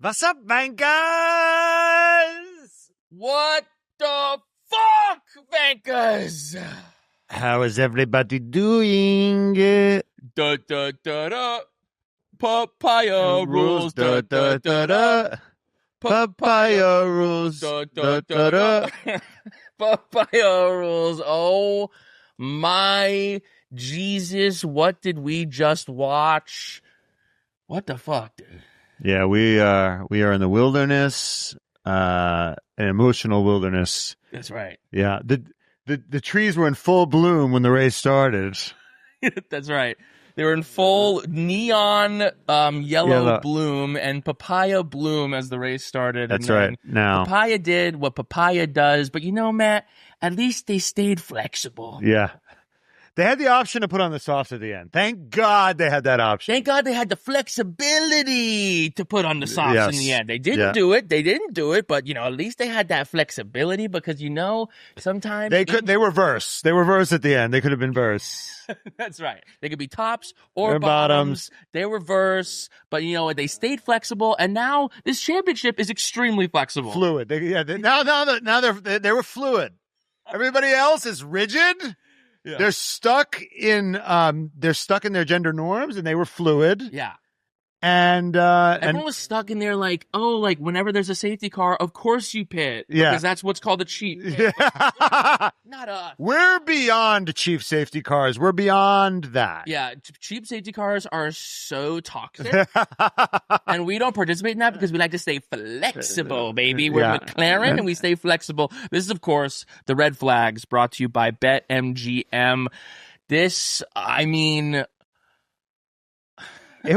What's up, bankers? What the fuck, bankers? How is everybody doing? Da da da da. Papaya rules. Da da da da. Papaya rules. Da da da da. Papaya rules. Oh my Jesus! What did we just watch? What the fuck, dude? Yeah, we are in the wilderness, an emotional wilderness. That's right. Yeah, the trees were in full bloom when the race started. That's right. They were in full neon yellow bloom and papaya bloom as the race started. That's right. Now papaya did what papaya does, but you know, Matt, at least they stayed flexible. Yeah. They had the option to put on the softs at the end. Thank God they had that option. Thank God they had the flexibility to put on the softs in the end. They didn't do it. They didn't do it, but, you know, at least they had that flexibility because, you know, sometimes... They were verse. They were verse at the end. They could have been verse. That's right. They could be tops or bottoms. They were verse, but, you know, they stayed flexible, and now this championship is extremely flexible. Fluid. They were fluid. Everybody else is rigid. Yeah. They're stuck in their gender norms, and they were fluid. Yeah. And everyone was stuck in there like, oh, like whenever there's a safety car, of course you pit. Yeah. Because that's what's called a cheat. Yeah. Not us. We're beyond cheap safety cars. We're beyond that. Yeah. Cheap safety cars are so toxic. And we don't participate in that because we like to stay flexible, baby. We're McLaren and we stay flexible. This is, of course, the red flags brought to you by BetMGM. This, I mean... It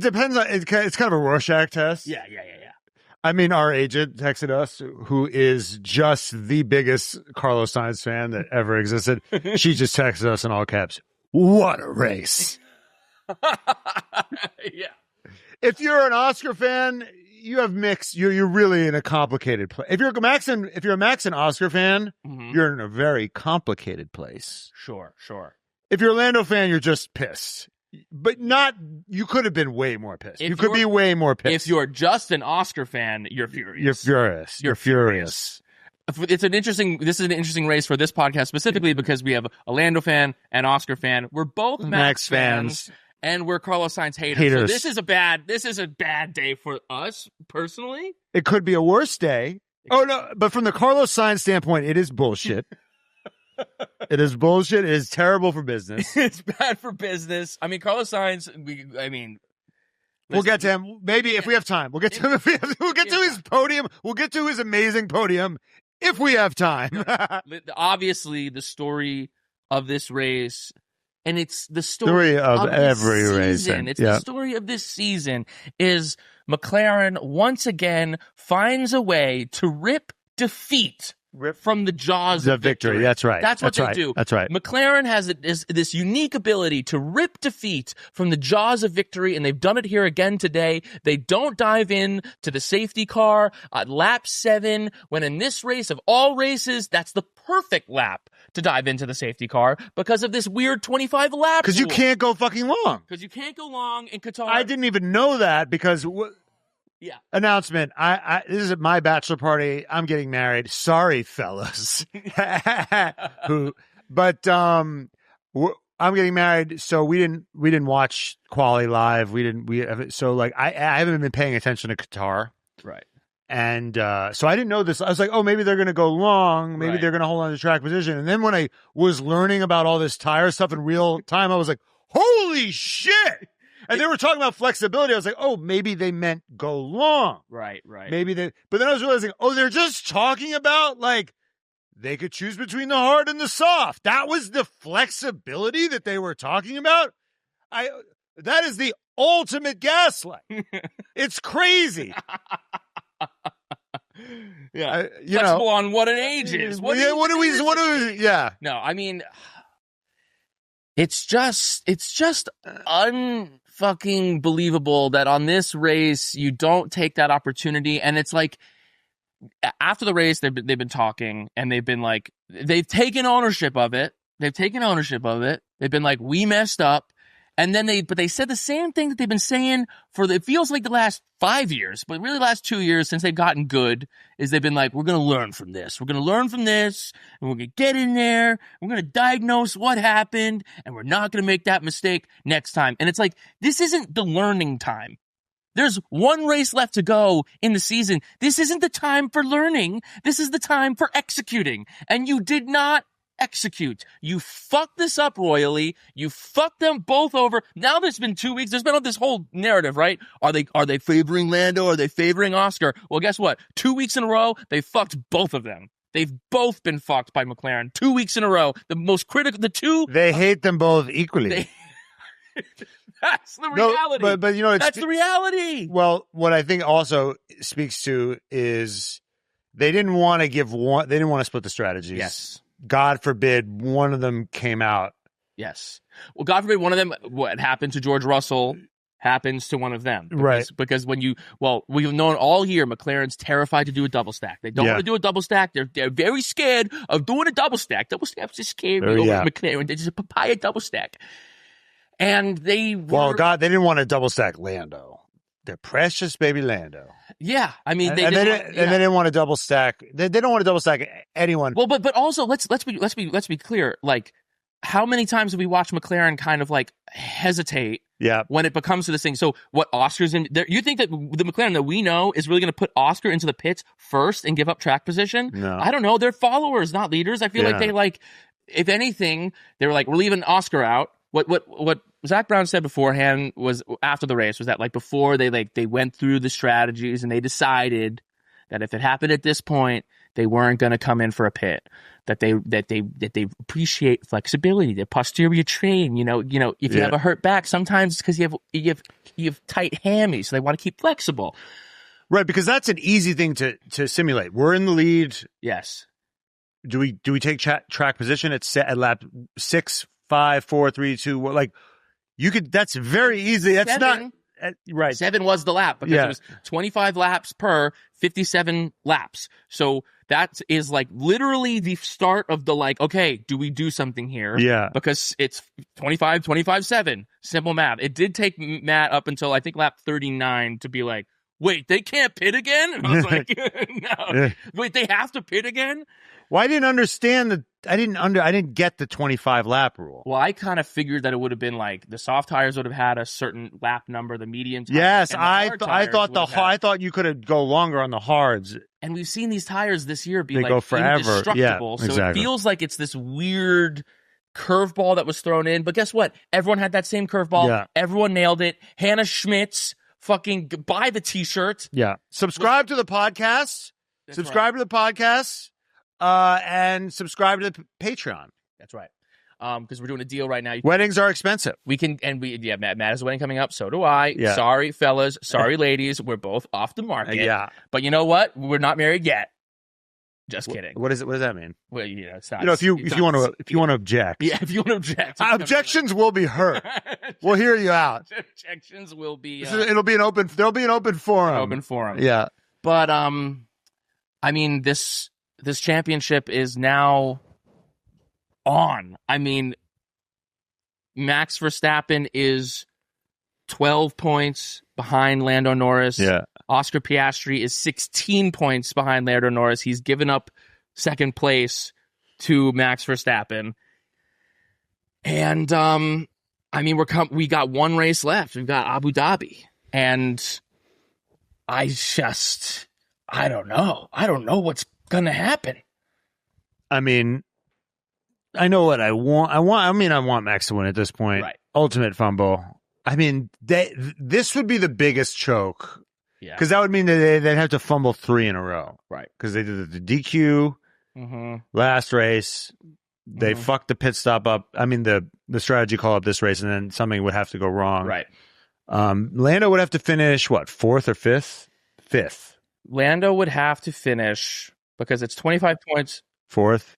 depends on, it's kind of a Rorschach test. Yeah. I mean, our agent texted us, who is just the biggest Carlos Sainz fan that ever existed. She just texted us in all caps. What a race. Yeah. If you're an Oscar fan, you have mixed, you're really in a complicated place. If you're a Max and Oscar fan, you're in a very complicated place. Sure. If you're a Lando fan, you're just pissed. But you could have been way more pissed. You could be way more pissed. If you're just an Oscar fan, you're furious. You're furious. This is an interesting race for this podcast specifically because we have a Lando fan and Oscar fan. We're both Max fans. And we're Carlos Sainz haters. So this is a bad day for us personally. It could be a worse day. Oh no, but from the Carlos Sainz standpoint, it is bullshit. It is bullshit. It is terrible for business. It's bad for business. I mean, Carlos Sainz, we'll get to him. Maybe if we have time. We'll get to him. We'll get to his podium. We'll get to his amazing podium if we have time. Obviously, the story of this race, and it's the story of every race. It's the story of this season is McLaren once again finds a way to rip defeat from the jaws of victory. That's right. That's what they do. That's right. McLaren has this unique ability to rip defeat from the jaws of victory, and they've done it here again today. They don't dive in to the safety car at lap 7, when in this race of all races, that's the perfect lap to dive into the safety car because of this weird 25 lap. Because you can't go fucking long. Because you can't go long in Qatar. I didn't even know that because... Yeah. Announcement. This is at my bachelor party. I'm getting married. Sorry, fellas. I'm getting married, so we didn't watch quali live. I haven't been paying attention to Qatar. Right. And so I didn't know this. I was like, oh, maybe they're going to go long. Maybe they're going to hold on to track position. And then when I was learning about all this tire stuff in real time, I was like, holy shit. And they were talking about flexibility. I was like, oh, maybe they meant go long. Right. But then I was realizing, oh, they're just talking about, like, they could choose between the hard and the soft. That was the flexibility that they were talking about? That is the ultimate gaslight. It's crazy. Yeah. Flexible on what an age is. Yeah. No, I mean... It's just unfucking believable that on this race you don't take that opportunity. And it's like after the race they've been talking and they've been like they've taken ownership of it. They've been like, we messed up And then they said the same thing that they've been saying it feels like the last 5 years, but really the last 2 years since they've gotten good, is they've been like, we're going to learn from this. We're going to learn from this, and we're going to get in there, we're going to diagnose what happened, and we're not going to make that mistake next time. And it's like, this isn't the learning time. There's one race left to go in the season. This isn't the time for learning. This is the time for executing. And you did not execute. You fucked this up royally. You fucked them both over. Now there's been 2 weeks. There's been this whole narrative, right? Are they favoring Lando? Are they favoring Oscar? Well, guess what? 2 weeks in a row, they fucked both of them. They've both been fucked by McLaren 2 weeks in a row. The most critical, They hate them both equally. That's the reality. No, but that's the reality. Well, what I think also speaks to is they didn't want to split the strategies. Yes. God forbid one of them came out. Yes. Well, God forbid one of them, what happened to George Russell happens to one of them. Because we've known all year McLaren's terrified to do a double stack. They don't want to do a double stack. They're very scared of doing a double stack. Double stack's just scary over McLaren. They just a papaya double stack. And they didn't want to double stack Lando. Their precious baby Lando. Yeah, I mean, they didn't want to double stack. They don't want to double stack anyone. Well, but also let's be clear. Like, how many times have we watched McLaren kind of like hesitate? Yeah. When it becomes to this thing. So what Oscar's in there? You think that the McLaren that we know is really going to put Oscar into the pits first and give up track position? No. I don't know. They're followers, not leaders. I feel like they if anything, they were like, we're leaving Oscar out. What Zach Brown said beforehand was after the race was that like before they went through the strategies and they decided that if it happened at this point, they weren't going to come in for a pit. That they appreciate flexibility, the posterior train. If you have a hurt back, sometimes it's because you have tight hammies, so they want to keep flexible. Right, because that's an easy thing to simulate. We're in the lead. Yes. Do we take track position at lap 6, 5, 4, 3, 2? Like you could. That's very easy. That's 7. Not right. 7 was the lap because it was 25 laps per 57 laps. So that is like literally the start of the okay, do we do something here? Yeah. Because it's 25, 25, 7. Simple math. It did take Matt up until I think lap 39 to be like, wait, they can't pit again? And I was like, no. Wait, they have to pit again? Well, I didn't understand I didn't get the 25 lap rule. Well, I kind of figured that it would have been like the soft tires would have had a certain lap number, the medium tires. Yes, I thought you could go longer on the hards. And we've seen these tires this year be go forever. Indestructible. Yeah, exactly. So it feels like it's this weird curveball that was thrown in. But guess what? Everyone had that same curveball. Yeah. Everyone nailed it. Hannah Schmitz, fucking buy the t-shirt. Yeah. Subscribe to the podcast. Subscribe to the podcast. And subscribe to the Patreon. That's right. Because we're doing a deal right now. Weddings are expensive. Matt has a wedding coming up. So do I. Yeah. Sorry, fellas. Sorry, ladies. We're both off the market. Yeah. But you know what? We're not married yet. Just kidding. What is it? What does that mean? Well, it's not. If you want to object. Yeah, if you want to object. Objections will be heard. We'll hear you out. Objections will be. There'll be an open forum. Open forum. Yeah. But I mean this championship is now on. I mean, Max Verstappen is 12 points behind Lando Norris. Yeah. Oscar Piastri is 16 points behind Lando Norris. He's given up second place to Max Verstappen. And I mean, we got one race left. We've got Abu Dhabi. And I don't know. I don't know what's gonna happen. I mean, I know what I want. I want Max to win at this point. Right. Ultimate fumble. I mean, this would be the biggest choke. Yeah. Because that would mean that they'd have to fumble 3 in a row. Right. Because they did the DQ last race. They fucked the pit stop up. I mean, the strategy call up this race, and then something would have to go wrong. Right. Lando would have to finish, what, 4th or 5th? 5th. Lando would have to finish, because it's 25 points. 4th?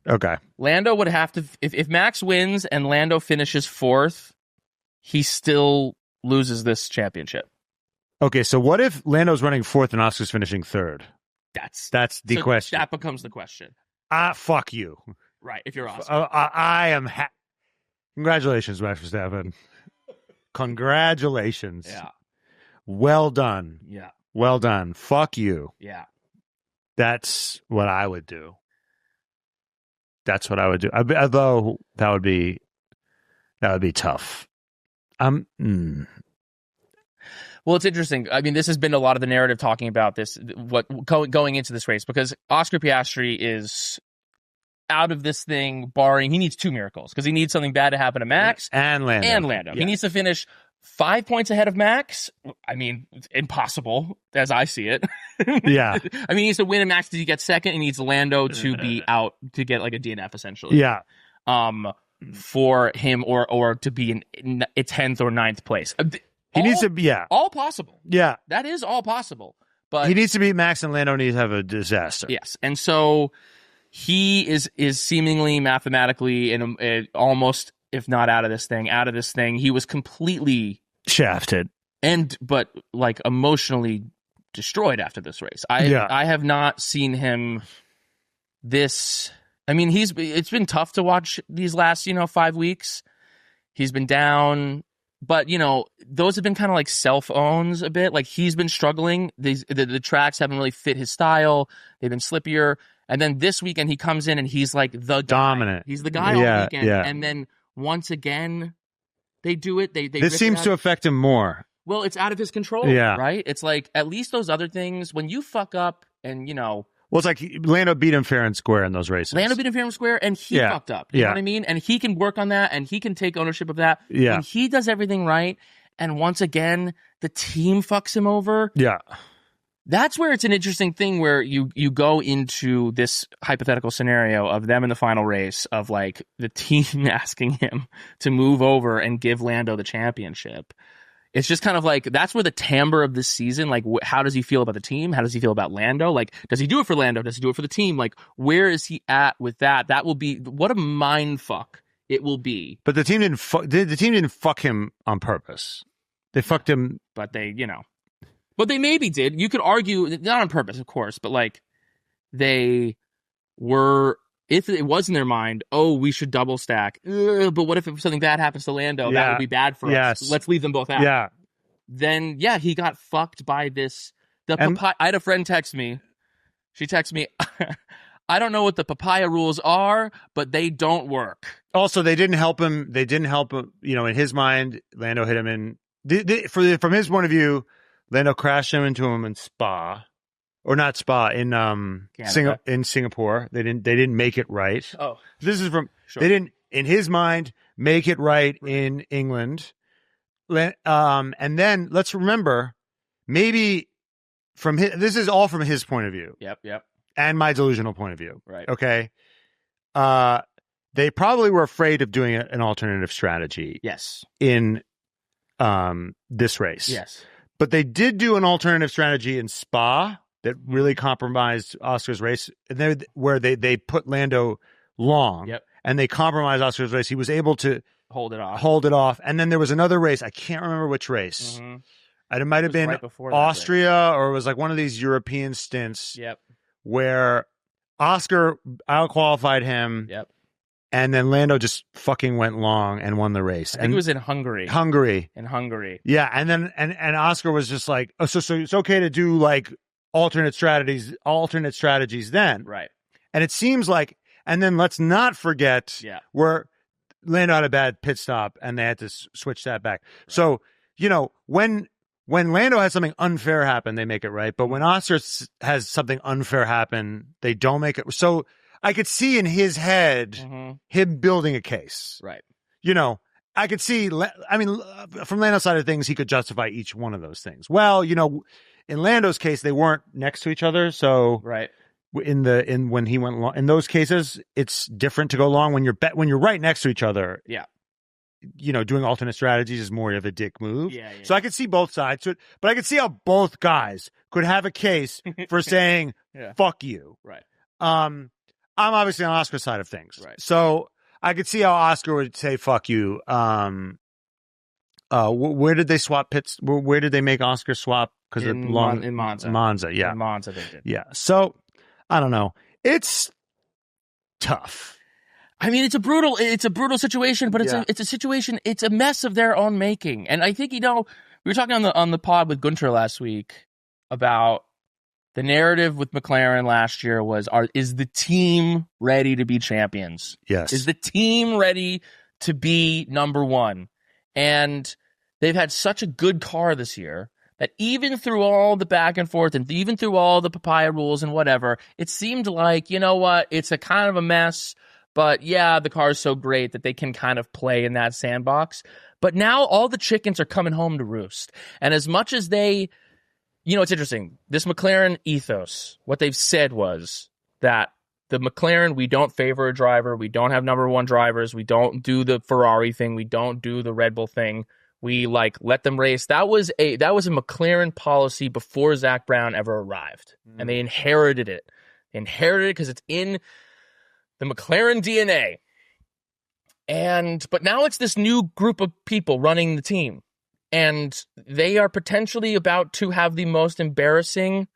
Okay. Lando would have to, if Max wins and Lando finishes 4th, he still loses this championship. Okay, so what if Lando's running 4th and Oscar's finishing 3rd? That's the question. That becomes the question. Fuck you. Right, if you're Oscar. I am Congratulations, Max Verstappen. Congratulations. Yeah. Well done. Yeah. Well done. Fuck you. Yeah. That's what I would do. That's what I would do. Although that would be tough. Well, it's interesting. I mean, this has been a lot of the narrative talking about this, going into this race, because Oscar Piastri is out of this thing, barring he needs 2 miracles, because he needs something bad to happen to Max and Lando. Yeah. He needs to finish 5 points ahead of Max. I mean, impossible as I see it. Yeah. I mean, he needs to win, and Max to get second. He needs Lando to be out to get like a DNF essentially. Yeah. For him or to be in 10th or 9th place. He needs to be, all possible. Yeah. That is all possible. But he needs to beat Max, and Lando needs to have a disaster. Yes. And so he is seemingly mathematically in almost, if not out of this thing. He was completely shafted. But like emotionally destroyed after this race. I have not seen him this. I mean, it's been tough to watch these last, 5 weeks. He's been down, but those have been kind of like self-owns a bit. Like, he's been struggling. The tracks haven't really fit his style. They've been slippier. And then this weekend he comes in and he's like the guy. Dominant. He's the guy all weekend. Yeah. And then once again, they do it. This seems to affect him more. Well, it's out of his control, right? It's like, at least those other things, when you fuck up and, Well, it's like Lando beat him fair and square in those races. Lando beat him fair and square, and he fucked up. You know what I mean? And he can work on that, and he can take ownership of that. Yeah. And he does everything right, and once again, the team fucks him over. Yeah. That's where it's an interesting thing, where you go into this hypothetical scenario of them in the final race, of like the team asking him to move over and give Lando the championship. It's just kind of like, that's where the timbre of this season, like, how does he feel about the team? How does he feel about Lando? Like, does he do it for Lando? Does he do it for the team? Like, where is he at with that? That will be, what a mind fuck it will be. But the team didn't fuck him on purpose. They fucked him. But they, but they maybe did. You could argue, not on purpose, of course, but like, they were, if it was in their mind, oh, we should double stack. But what if something bad happens to Lando? That would be bad for us. Let's leave them both out. Yeah. Then, he got fucked by this. I had a friend text me. She texted me, I don't know what the papaya rules are, but they don't work. Also, they didn't help him. In his mind, Lando hit him in. From his point of view, Lando crashed into him in Spa. Or not Spa, in Singapore. They didn't make it right. Oh. This is they didn't, in his mind, make it right in England. And then let's remember, maybe this is all from his point of view. Yep. And my delusional point of view. Right. Okay. They probably were afraid of doing an alternative strategy. Yes. In this race. Yes. But they did do an alternative strategy in Spa that really compromised Oscar's race, where they put Lando long, and they compromised Oscar's race. He was able to hold it off. And then there was another race. I can't remember which race. Mm-hmm. It might have been right Austria, or it was like one of these European stints. Where Oscar outqualified him. And then Lando just fucking went long and won the race. I think it was in Hungary. In Hungary. Yeah, and then and Oscar was just like, oh, so it's okay to do like alternate strategies then. Right. And it seems like, and then let's not forget where Lando had a bad pit stop and they had to switch that back. Right. So, when Lando has something unfair happen, they make it right. But when Oscar has something unfair happen, they don't make it. So I could see in his head him building a case. Right. I could see, from Lando's side of things, he could justify each one of those things. Well, in Lando's case, they weren't next to each other, so when he went long, in those cases, it's different to go long when you're right next to each other. Yeah, doing alternate strategies is more of a dick move. Yeah. So I could see both sides to it, but I could see how both guys could have a case for saying "fuck you." Right. I'm obviously on Oscar's side of things, right? So I could see how Oscar would say "fuck you." Where did they swap pits? Where did they make Oscar swap? Because in Monza. Monza, yeah. In Monza, they did. Yeah. So I don't know. It's tough. I mean, it's a brutal situation, but it's a situation, it's a mess of their own making. And I think, we were talking on the pod with Gunter last week about the narrative with McLaren last year is the team ready to be champions? Yes. Is the team ready to be number one? And they've had such a good car this year that even through all the back and forth and even through all the papaya rules and whatever, it seemed like, you know what, it's a kind of a mess, but yeah, the car is so great that they can kind of play in that sandbox. But now all the chickens are coming home to roost. And as much as they, it's interesting, this McLaren ethos, what they've said was that the McLaren, we don't favor a driver, we don't have number one drivers, we don't do the Ferrari thing, we don't do the Red Bull thing. We let them race. That was a McLaren policy before Zach Brown ever arrived, and they inherited it. They inherited it because it's in the McLaren DNA. But now it's this new group of people running the team, and they are potentially about to have the most embarrassing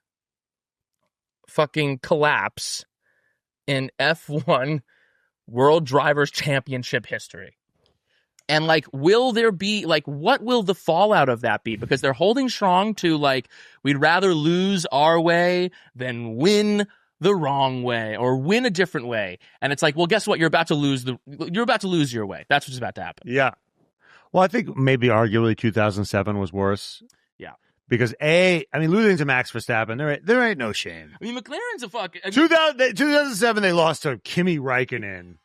fucking collapse in F1 World Drivers' Championship history. And will there be what will the fallout of that be? Because they're holding strong to we'd rather lose our way than win the wrong way or win a different way. And it's well, guess what? You're about to lose your way. That's what's about to happen. Yeah. Well, I think maybe arguably 2007 was worse. Yeah. Because losing to Max Verstappen, there ain't no shame. I mean, McLaren's a fucking 2007 they lost to Kimi Räikkönen.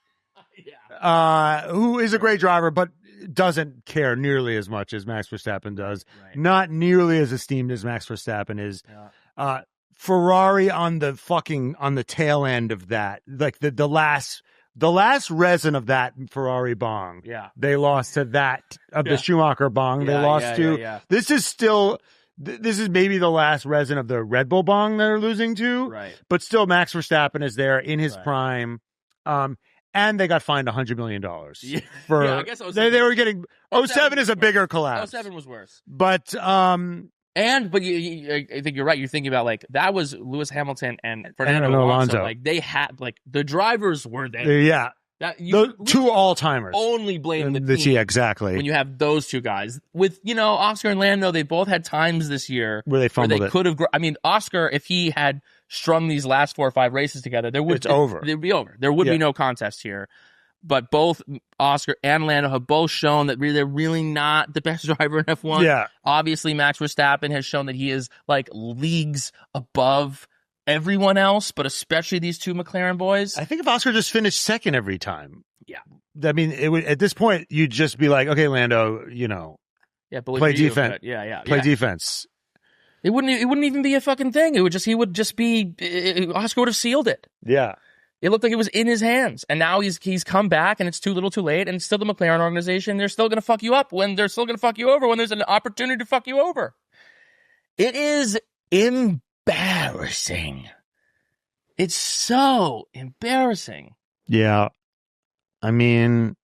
Yeah. Who is a great driver, but doesn't care nearly as much as Max Verstappen does. Right. Not nearly as esteemed as Max Verstappen is. Yeah. Ferrari on the tail end of that, the last resin of that Ferrari bong. Yeah. They lost to that of the Schumacher bong. They lost to. Yeah. This is maybe the last resin of the Red Bull bong they're losing to. Right. But still, Max Verstappen is there in his prime. And they got fined $100 million. For I guess they were getting 07 is a bigger collapse. 07 was worse. But I think you're right. You're thinking about that was Lewis Hamilton and Fernando Alonso. They had the drivers were there. Yeah. The two all-timers. Only blame the team. Yeah, exactly. When you have those two guys. With, Oscar and Lando, they both had times this year where they fumbled could have. Oscar, if he had strung these last 4 or 5 races together, it's over. It'd be over. There would be no contest here. But both Oscar and Lando have both shown that they're really not the best driver in F1. Yeah. Obviously, Max Verstappen has shown that he is leagues above everyone else, but especially these two McLaren boys. I think if Oscar just finished second every time. Yeah. It would, at this point, you'd just be like, okay, Lando, play defense. Play defense. It wouldn't even be a fucking thing. He would just be, Oscar would have sealed it. Yeah. It looked like it was in his hands. And now he's come back and it's too little too late. And it's still the McLaren organization. They're still going to fuck you up when they're still going to fuck you over when there's an opportunity to fuck you over. It is embarrassing. It's so embarrassing. Yeah. Once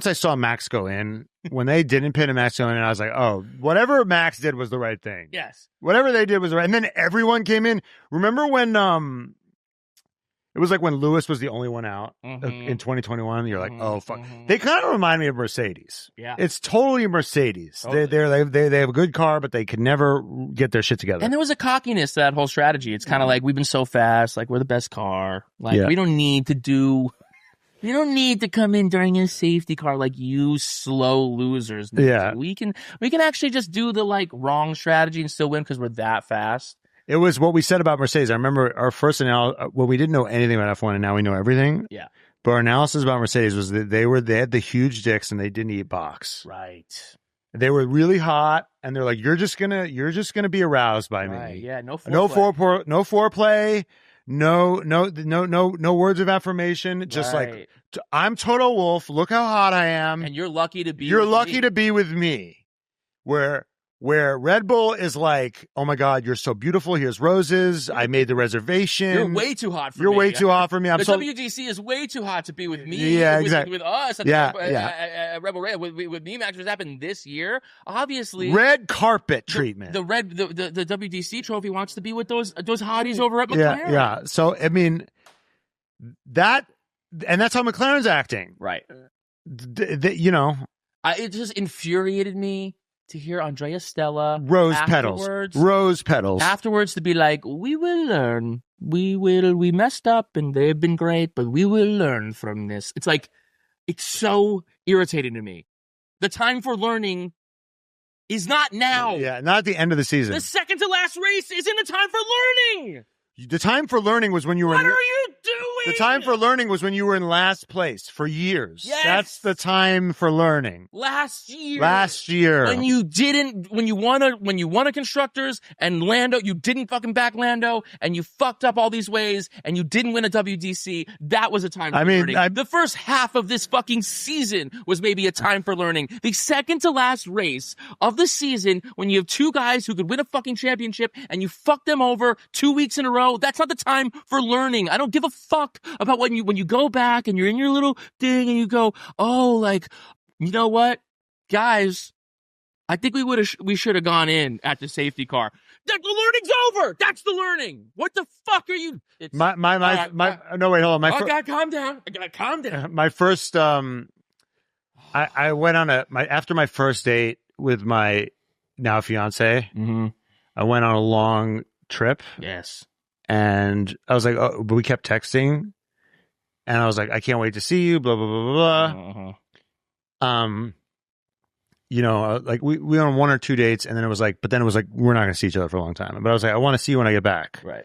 I saw Max go in, when they didn't pin Max go in, I was like, oh, whatever Max did was the right thing. Yes. Whatever they did was right. And then everyone came in. Remember when it was when Lewis was the only one out in 2021? You're like, oh, fuck. They kind of remind me of Mercedes. Yeah. It's totally Mercedes. Totally. They have a good car, but they could never get their shit together. And there was a cockiness to that whole strategy. It's kind of we've been so fast, we're the best car. We don't need to do... You don't need to come in during a safety car like you slow losers need to. We can actually just do the wrong strategy and still win because we're that fast. It was what we said about Mercedes. I remember our first analysis when we didn't know anything about F1 and now we know everything. Yeah. But our analysis about Mercedes was that they had the huge dicks and they didn't eat box. Right. They were really hot and they're like, you're just gonna be aroused by me. Yeah. No foreplay. No words of affirmation. Just I'm Toto Wolff. Look how hot I am. And you're lucky to be. You're lucky to be with me. Where Where Red Bull is like, oh my God, you're so beautiful. Here's roses. I made the reservation. You're way too hot for me. You're way too hot for me. The WGC is way too hot to be with me. Yeah, with, exactly. With us. At Rebel Red. With me, Max Verstappen this year. Obviously. Red carpet treatment. The WDC trophy wants to be with those hotties over at McLaren. Yeah. So, I mean, that's how McLaren's acting. Right. You know. It just infuriated me to hear Andrea Stella rose petals afterwards to be like, we will learn, we messed up and they've been great, but we will learn from this. It's like, it's so irritating to me. The time for learning is not now. Yeah, not at the end of the season. The second to last race isn't the time for learning. The time for learning was when you were What are you doing? The time for learning was when you were in last place for years. Yes. That's the time for learning. Last year. When you won a constructors and Lando, you didn't fucking back Lando and you fucked up all these ways and you didn't win a WDC. That was a time for learning. The first half of this fucking season was maybe a time for learning. The second to last race of the season, when you have two guys who could win a fucking championship and you fuck them over 2 weeks in a row, that's not the time for learning. I don't give a fuck about when you go back and you're in your little thing and you go, oh, like, you know what, guys, I think we should have gone in at the safety car. The learning's over. That's the learning. What the fuck are you? It's, no, wait, hold on. I gotta calm down. I gotta calm down. My first, I went on after my first date with my now fiance. Mm-hmm. I went on a long trip. Yes. And I was like, oh, but we kept texting. And I was like, I can't wait to see you, blah, blah, blah, blah, blah. Uh-huh. You know, like we went on 1 or 2 dates, and then it was like, we're not going to see each other for a long time. But I was like, I want to see you when I get back. Right.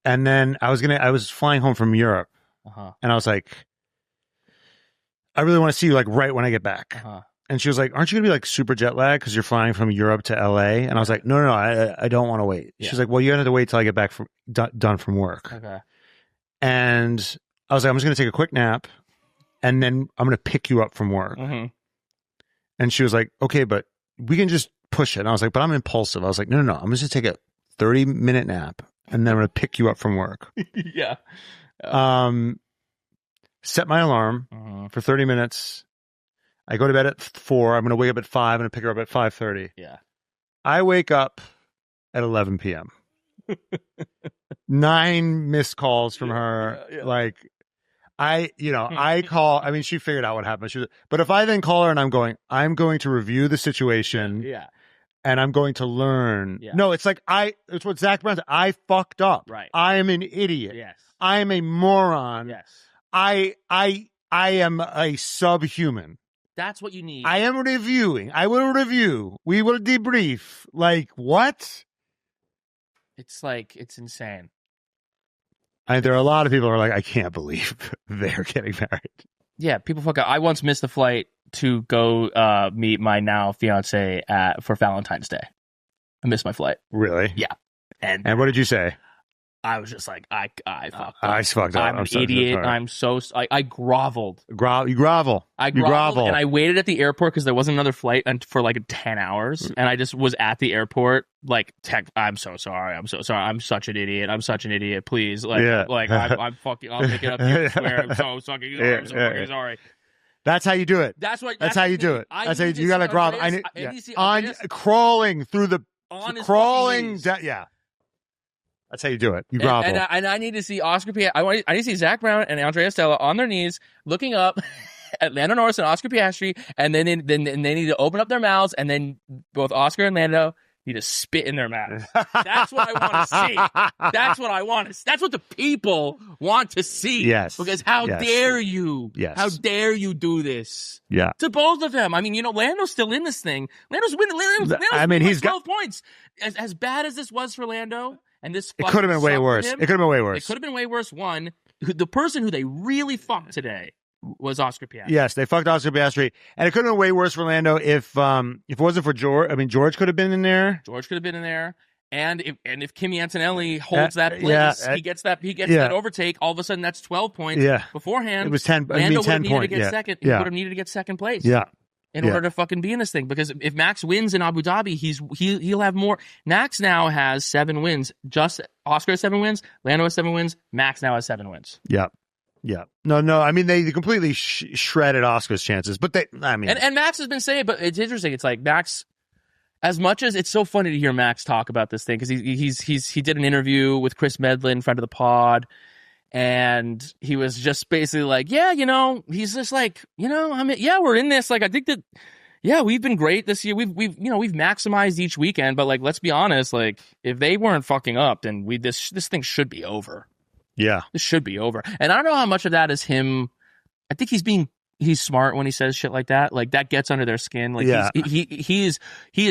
And then I was flying home from Europe. Uh-huh. And I was like, I really want to see you like right when I get back. Uh-huh. And she was like, aren't you going to be like super jet lagged because you're flying from Europe to LA? And I was like, no, I don't want to wait. Yeah. She's like, well, you have to wait till I get back done from work. Okay. And I was like, I'm just going to take a quick nap and then I'm going to pick you up from work. Mm-hmm. And she was like, okay, but we can just push it. And I was like, but I'm impulsive. I was like, no, I'm just going to take a 30-minute nap and then I'm going to pick you up from work. Yeah. Set my alarm for 30 minutes. I go to bed at 4. I'm going to wake up at 5. I'm going to pick her up at 5:30. Yeah. I wake up at 11 p.m. 9 missed calls from her. Yeah. Like, I call. I mean, she figured out what happened. But if I then call her and I'm going to review the situation. Yeah. And I'm going to learn. Yeah. No, it's like it's what Zach Brown said. I fucked up. Right. I am an idiot. Yes. I am a moron. Yes. I am a subhuman. That's what you need. I am reviewing. I will review. We will debrief. Like, what? It's like, it's insane. There are a lot of people who are like, I can't believe they're getting married. Yeah, people fuck up. I once missed a flight to go meet my now fiance for Valentine's Day. I missed my flight. Really? Yeah. And what did you say? I was just like, I fucked up. I fucked up. I'm an idiot. I groveled. You grovel. I groveled, and I waited at the airport because there wasn't another flight for like 10 hours, and I just was at the airport like, I'm so sorry. I'm so sorry. I'm such an idiot. I'm such an idiot. Please, I'm fucking. I'll make it up to you. I swear. I'm so fucking sorry. I'm so fucking sorry. That's how you do it. That's how you do it. That's how you gotta grovel. Crawling through the crawling. Yeah. That's how you do it. You grovel. And I need to see Oscar Piastri. I need to see Zach Brown and Andrea Stella on their knees, looking up at Lando Norris and Oscar Piastri, and then they need to open up their mouths, and then both Oscar and Lando need to spit in their mouths. That's what I want to see. That's what I want to. That's what the people want to see. Yes. Because how dare you? Yes. How dare you do this? Yeah. To both of them. I mean, Lando's still in this thing. Lando's winning. He's 12 points. As bad as this was for Lando. And this it could have been way worse. It could have been way worse. It could have been way worse. One, the person who they really fucked today was Oscar Piastri. Yes, they fucked Oscar Piastri, and it could have been way worse for Lando if it wasn't for George. I mean, George could have been in there. George could have been in there, and if Kimi Antonelli holds that place, he gets that overtake. All of a sudden, that's 12 points. Yeah. Beforehand, it was 10. Lando 10 would have needed to get second. He would have needed to get second place. Yeah. in order to fucking be in this thing. Because if Max wins in Abu Dhabi, he'll have more. Max now has 7 wins. Just Oscar has 7 wins. Lando has 7 wins. Max now has 7 wins. Yeah. Yeah. No. I mean, they completely shredded Oscar's chances, but and Max has been saying, but it's interesting. It's like Max, as much as it's so funny to hear Max talk about this thing, because he did an interview with Chris Medlin, friend of the pod, and he was just basically like, yeah, he's just like, we're in this. Like, I think that, yeah, we've been great this year. We've maximized each weekend, but like, let's be honest, like, if they weren't fucking up, then this thing should be over. Yeah, this should be over. And I don't know how much of that is him. I think he's smart when he says shit like that. Like, that gets under their skin. Like, yeah. he is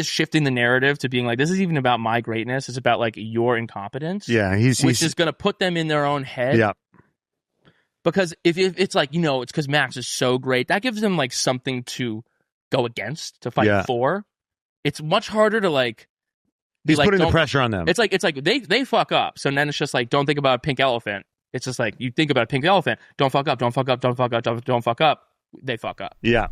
shifting the narrative to being like, this is even about my greatness. It's about like your incompetence. Yeah, which is going to put them in their own head. Yeah. Because if it's like, it's because Max is so great, that gives them like something to go against, to fight for. It's much harder to like. He's putting the pressure on them. It's like they fuck up. So then it's just like, don't think about a pink elephant. It's just like, you think about a pink elephant. Don't fuck up. Don't fuck up. Don't fuck up. Don't fuck up. They fuck up. Yeah.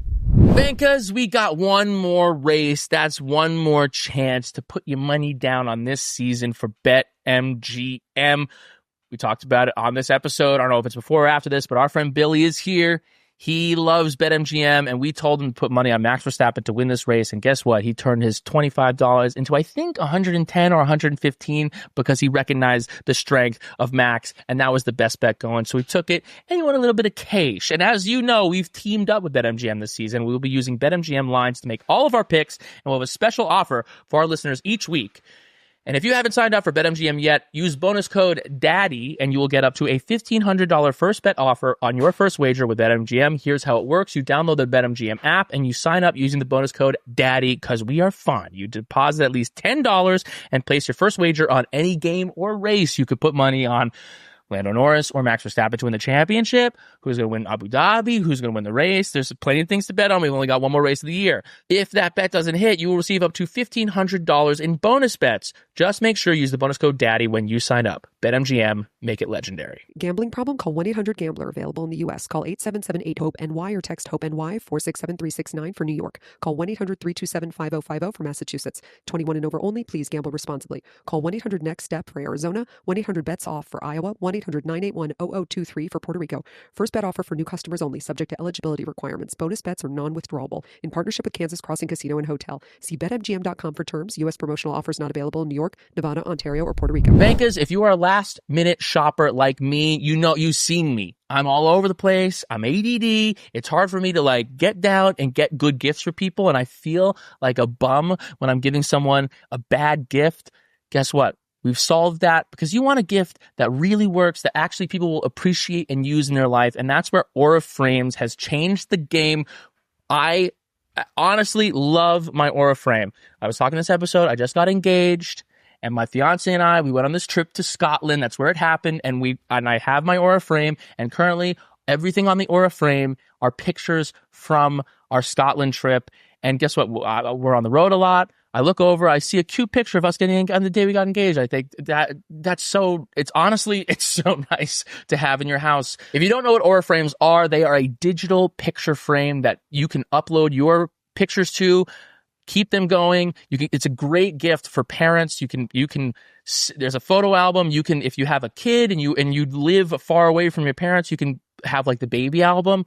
Because we got one more race. That's one more chance to put your money down on this season for BetMGM. We talked about it on this episode. I don't know if it's before or after this, but our friend Billy is here. He loves BetMGM, and we told him to put money on Max Verstappen to win this race. And guess what? He turned his $25 into, I think, 110 or 115 because he recognized the strength of Max, and that was the best bet going. So he took it, and he won a little bit of cash. And as you know, we've teamed up with BetMGM this season. We will be using BetMGM lines to make all of our picks, and we'll have a special offer for our listeners each week. And if you haven't signed up for BetMGM yet, use bonus code DADDY and you will get up to a $1,500 first bet offer on your first wager with BetMGM. Here's how it works. You download the BetMGM app and you sign up using the bonus code DADDY because we are fun. You deposit at least $10 and place your first wager on any game or race. You could put money on Lando Norris or Max Verstappen to win the championship, who's going to win Abu Dhabi, who's going to win the race. There's plenty of things to bet on. We've only got one more race of the year. If that bet doesn't hit, you will receive up to $1,500 in bonus bets. Just make sure you use the bonus code DADDY when you sign up. BetMGM, make it legendary. Gambling problem? Call 1-800-GAMBLER. Available in the U.S. Call 877-8-HOPE-NY or text HOPE-NY 467-369 for New York. Call 1-800-327-5050 for Massachusetts. 21 and over only. Please gamble responsibly. Call 1-800-NEXT-STEP for Arizona. 1-800-BETS-OFF for Iowa. 1-800-981-0023 for Puerto Rico. First bet offer for new customers only, subject to eligibility requirements. Bonus bets are non-withdrawable. In partnership with Kansas Crossing Casino and Hotel. See BetMGM.com for terms. U.S. promotional offers not available in New York, Nevada, Ontario, or Puerto Rico. Bankers, if you are a last-minute shopper like me, you've seen me. I'm all over the place. I'm ADD. It's hard for me to like get down and get good gifts for people, and I feel like a bum when I'm giving someone a bad gift. Guess what? We've solved that because you want a gift that really works, that actually people will appreciate and use in their life. And that's where Aura Frames has changed the game. I honestly love my Aura Frame. I was talking this episode. I just got engaged, and my fiance and I, we went on this trip to Scotland. That's where it happened. And I have my Aura Frame. And currently everything on the Aura Frame are pictures from our Scotland trip. And guess what? We're on the road a lot. I look over, I see a cute picture of us getting on the day we got engaged. I think it's so nice to have in your house. If you don't know what Aura Frames are, they are a digital picture frame that you can upload your pictures to, keep them going. It's a great gift for parents. There's a photo album. You can, if you have a kid and you live far away from your parents, you can have like the baby album.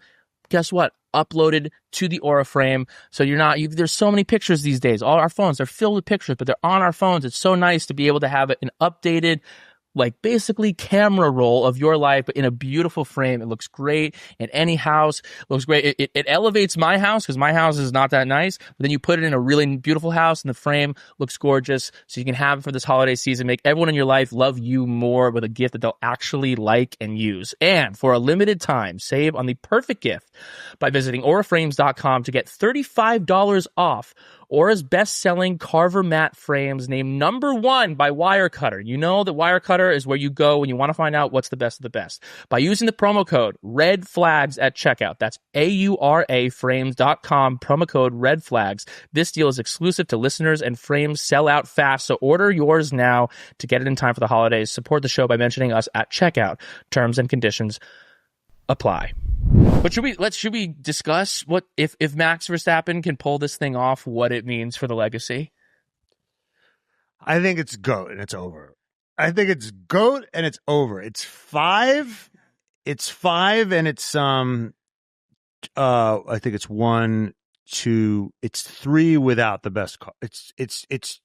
Guess what? Uploaded to the Aura Frame. So there's so many pictures these days. All our phones, they're filled with pictures, but they're on our phones. It's so nice to be able to have an updated, like basically camera roll of your life, but in a beautiful frame. It looks great in any house. It looks great. It elevates my house because my house is not that nice. But then you put it in a really beautiful house and the frame looks gorgeous. So you can have it for this holiday season. Make everyone in your life love you more with a gift that they'll actually like and use. And for a limited time, save on the perfect gift by visiting auraframes.com to get $35 off Aura's best-selling Carver matte frames, named #1 by Wirecutter. You know that Wirecutter is where you go when you want to find out what's the best of the best. By using the promo code REDFLAGS at checkout, that's AURAFrames.com, promo code REDFLAGS. This deal is exclusive to listeners and frames sell out fast, so order yours now to get it in time for the holidays. Support the show by mentioning us at checkout. Terms and conditions apply. But should we discuss what if Max Verstappen can pull this thing off, what it means for the legacy? I think it's GOAT and it's over. I think it's GOAT and it's over. It's 5. It's 5 and it's I think it's 1, 2, it's 3 without the best car. It's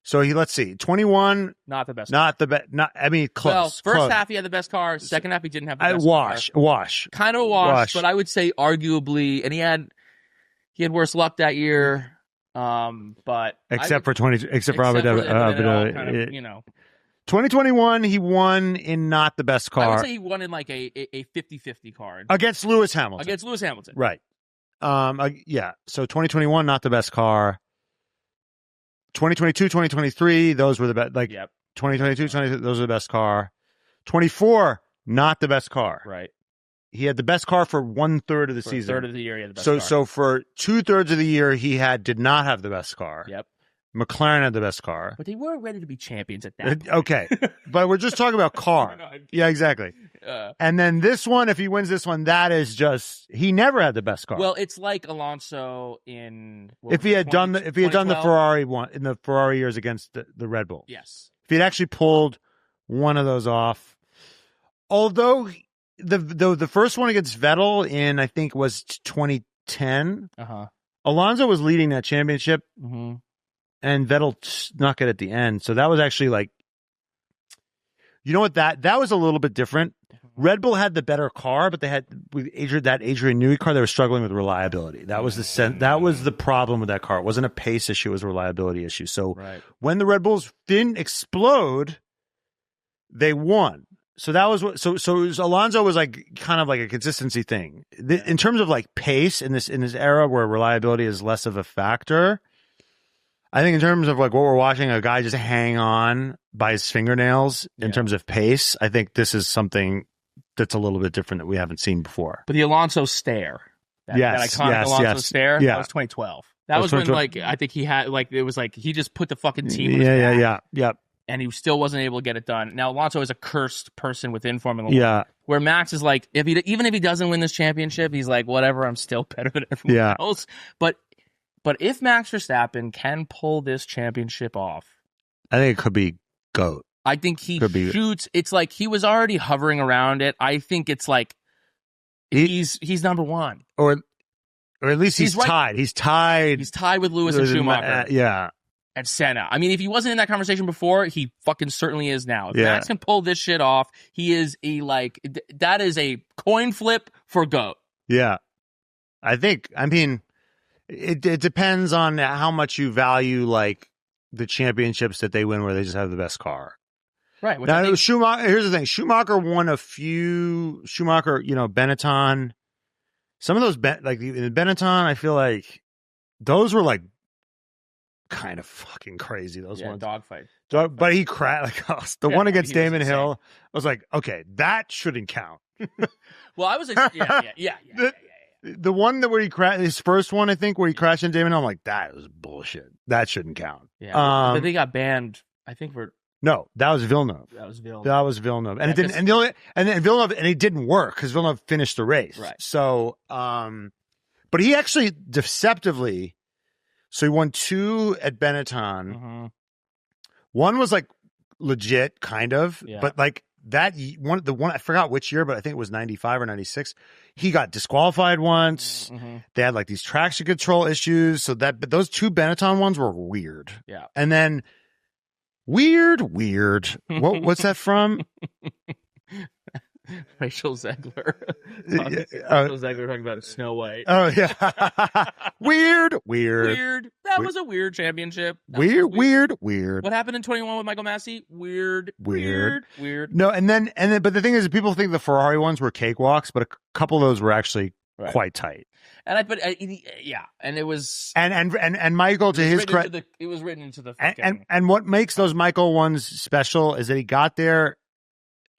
so let's see. 21 not the best. Not the best. Not I mean close. Well, first close. half he had the best car, second half he didn't have the best wash. Kind of a wash, but I would say arguably, and he had worse luck that year. But except for Robert, you know, 2021 he won in not the best car. I would say he won in like a 50-50 car against Lewis Hamilton. Right. Yeah. So 2021 not the best car. 2022, 2023, those were the best. Like 2022, 2023, those are the best car. 24 not the best car. Right. He had the best car for 1/3 of the season. 1/3 of the year, he had the best car. So for 2/3 of the year, he did not have the best car. Yep. McLaren had the best car. But they were ready to be champions at that point. Okay. But we're just talking about car. Yeah, exactly. And then this one, if he wins this one, that is just he never had the best car. Well, it's like Alonso in if he had done the Ferrari one in the Ferrari years against the Red Bull. Yes. If he'd actually pulled one of those off. Although the first one against Vettel in I think was 2010. Alonso was leading that championship. Mm-hmm. And Vettel snuck it at the end. So that was actually like, you know what, that was a little bit different. Red Bull had the better car, but they had with Adrian Newey car, they were struggling with reliability. That was the problem with that car. It wasn't a pace issue, it was a reliability issue. So when the Red Bulls didn't explode, they won. So that was what. So Alonso was like kind of like a consistency thing in terms of like pace in this era where reliability is less of a factor. I think in terms of like what we're watching, a guy just hang on by his fingernails in terms of pace. I think this is something that's a little bit different that we haven't seen before. But the Alonso stare, that iconic Alonso stare, that was 2012. That was when like I think he had like it was like he just put the fucking team. In his back, and he still wasn't able to get it done. Now Alonso is a cursed person within Formula 1. Yeah, where Max is like even if he doesn't win this championship, he's like whatever. I'm still better than everyone else. But if Max Verstappen can pull this championship off, I think it could be GOAT. I think he shoots. It's like he was already hovering around it. I think it's like he's number one, or at least he's tied. He's tied. He's tied with Lewis and Schumacher. And Senna. I mean, if he wasn't in that conversation before, he fucking certainly is now. If Max can pull this shit off, he is that is a coin flip for GOAT. Yeah, I mean. It depends on how much you value like the championships that they win where they just have the best car. Right. Now, Schumacher, here's the thing. Schumacher won a few. Benetton. Some of those, like in Benetton, I feel like those were like kind of fucking crazy. Those ones. Dogfight. But he crashed. Like, the one against Damon Hill, I was like, okay, that shouldn't count. Well, I was yeah. The one where he crashed, his first one, I think, where he crashed into Damon, I'm like, that was bullshit. That shouldn't count. Yeah, but they got banned. I think no, that was Villeneuve. And it didn't. And Villeneuve, and it didn't work because Villeneuve finished the race. Right. So, but he actually deceptively. So he won 2 at Benetton. Mm-hmm. One was like legit, kind of, but like. That one, I forgot which year, but I think it was 95 or 96. He got disqualified once. Mm-hmm. They had like these traction control issues. But those 2 Benetton ones were weird. Yeah. And then weird. What's that from? Rachel Zegler. Rachel Zegler talking about Snow White. Oh, yeah. Weird. That was a weird championship. Weird. What happened in 21 with Michael Massey? Weird. No, and then, but the thing is, people think the Ferrari ones were cakewalks, but a couple of those were actually quite tight. And and it was and Michael, to his credit, it was written into the fucking... and what makes those Michael ones special is that he got there,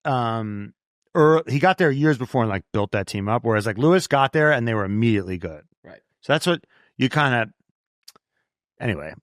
he got there years before and like built that team up. Whereas like Lewis got there and they were immediately good. Right. So that's what you kind of. Anyway,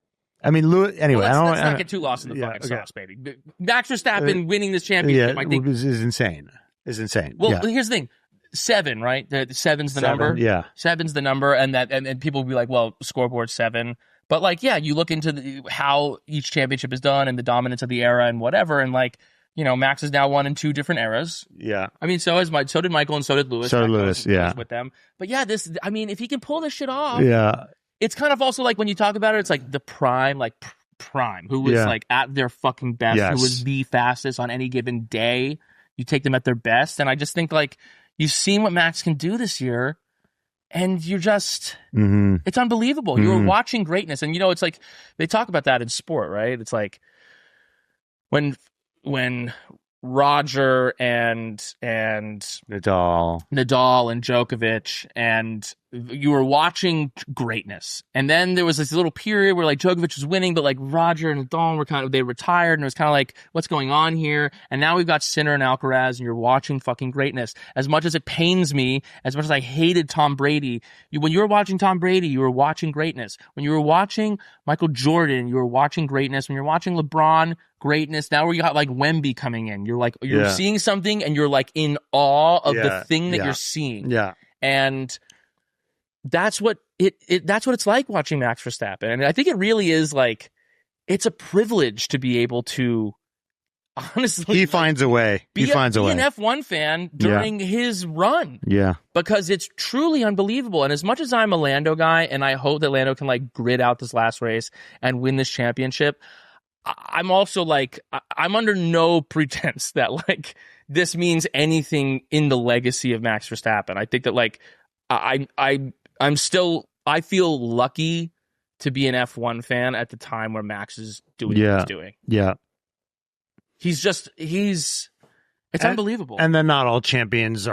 I mean, Lewis. Anyway, let's not get too lost in the fucking sauce, baby. Max Verstappen winning this championship, I think, is insane. Is insane. Well, here's the thing. 7, right? The 7's the 7, number. yeah. 7's the number, and people will be like, well, scoreboard 7. But like, yeah, you look into how each championship is done and the dominance of the era and whatever, and like, you know, Max has now won in 2 different eras. Yeah. I mean, so did Michael and so did Lewis. So did Lewis, yeah. With them. But yeah, if he can pull this shit off, Yeah. it's kind of also like when you talk about it, it's like the prime, who was like at their fucking best, who was the fastest on any given day. You take them at their best. And I just think like you've seen what Max can do this year. And you're just, it's unbelievable. Mm-hmm. You're watching greatness. And, you know, it's like, they talk about that in sport, right? It's like when Roger and Nadal and Djokovic, and you were watching greatness. And then there was this little period where like Djokovic was winning, but like Roger and Nadal they retired, and it was kind of like, what's going on here? And now we've got Sinner and Alcaraz, and you're watching fucking greatness. As much as it pains me, as much as I hated Tom Brady, when you were watching Tom Brady, you were watching greatness. When you were watching Michael Jordan, you were watching greatness. When you're watching LeBron, greatness. Now where you got like Wemby coming in, you're seeing something, and you're like in awe of the thing that you're seeing. Yeah. And that's what that's what it's like watching Max Verstappen. And I think it really is like, it's a privilege to be able to, honestly, he finds a way. Be an F1 fan during his run. Yeah. Because it's truly unbelievable. And as much as I'm a Lando guy, and I hope that Lando can like grit out this last race and win this championship, I'm also like, I'm under no pretense that like this means anything in the legacy of Max Verstappen. I think that like, I feel lucky to be an F1 fan at the time where Max is doing what he's doing. Yeah. It's unbelievable. And then not all WDCs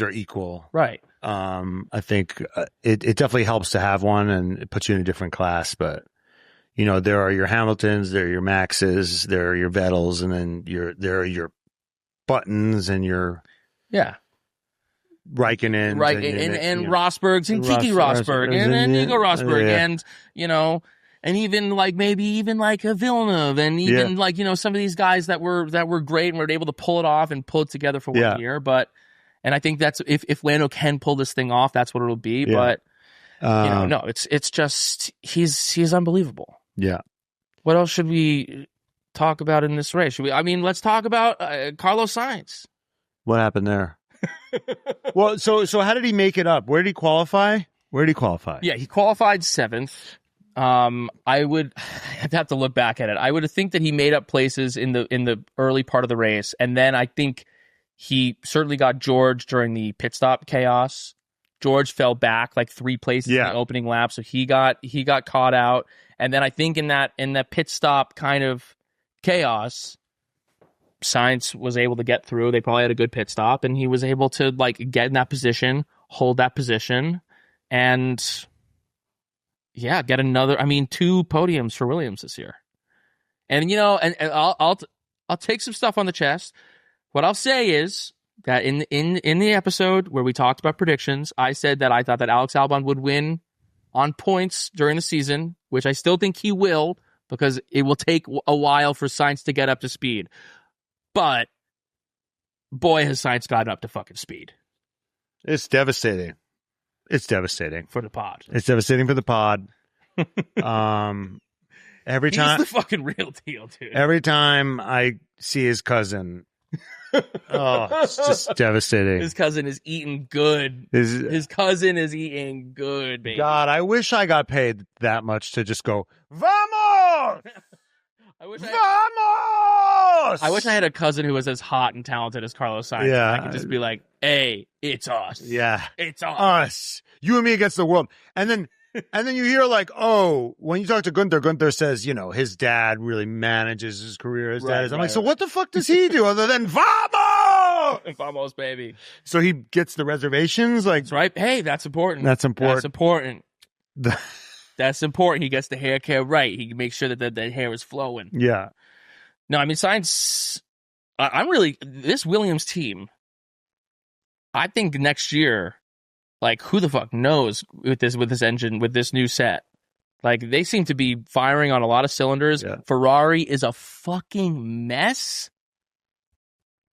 are equal. Right. I think it definitely helps to have one, and it puts you in a different class. But, you know, there are your Hamiltons, there are your Maxes, there are your Vettels, and then there are your Buttons and your Raikkonen, and Rosbergs and Kiki Rosberg and Nico Rosberg and, you know, and even like maybe even like a Villeneuve, and even like, you know, some of these guys that were great and were able to pull it off and pull it together for 1 year. But, and I think that's if Lando can pull this thing off, that's what it'll be. But you know, no, it's just he's unbelievable. Yeah. What else should we talk about in this race? Let's talk about Carlos Sainz. What happened there? Well, so how did he make it up? Where did he qualify? Yeah, he qualified 7th. I'd have to look back at it. I would think that he made up places in the early part of the race, and then I think he certainly got George during the pit stop chaos. George fell back like 3 places in the opening lap, so he got caught out. And then I think in that pit stop kind of chaos, Sainz was able to get through. They probably had a good pit stop, and he was able to like get in that position, hold that position, and get another. 2 podiums for Williams this year. And you know, and I'll take some stuff on the chest. What I'll say is that in the episode where we talked about predictions, I said that I thought that Alex Albon would win on points during the season, which I still think he will, because it will take a while for Sainz to get up to speed. But boy, has Sainz gotten up to fucking speed. It's devastating. For the pod. It's devastating for the pod. Every time, he's the fucking real deal, dude. Every time I see his cousin, it's just devastating. His cousin is eating good. His cousin is eating good, baby. God, I wish I got paid that much to just go, Vamos! I wish Vamos! I had a cousin who was as hot and talented as Carlos Sainz. Yeah. I could just be like, hey, it's us. Yeah. It's us. Us. You and me against the world. And then you hear like, oh, when you talk to Gunther says, you know, his dad really manages his career. His dad is. I'm like, so what the fuck does he do other than Vamos? Vamos, baby. So he gets the reservations? Like, that's right. Hey, that's important. That's important. That's important. He gets the hair care right. He makes sure that the hair is flowing. Yeah. No, Sainz, this Williams team, I think next year, like, who the fuck knows with this engine, with this new set? Like, they seem to be firing on a lot of cylinders. Yeah. Ferrari is a fucking mess.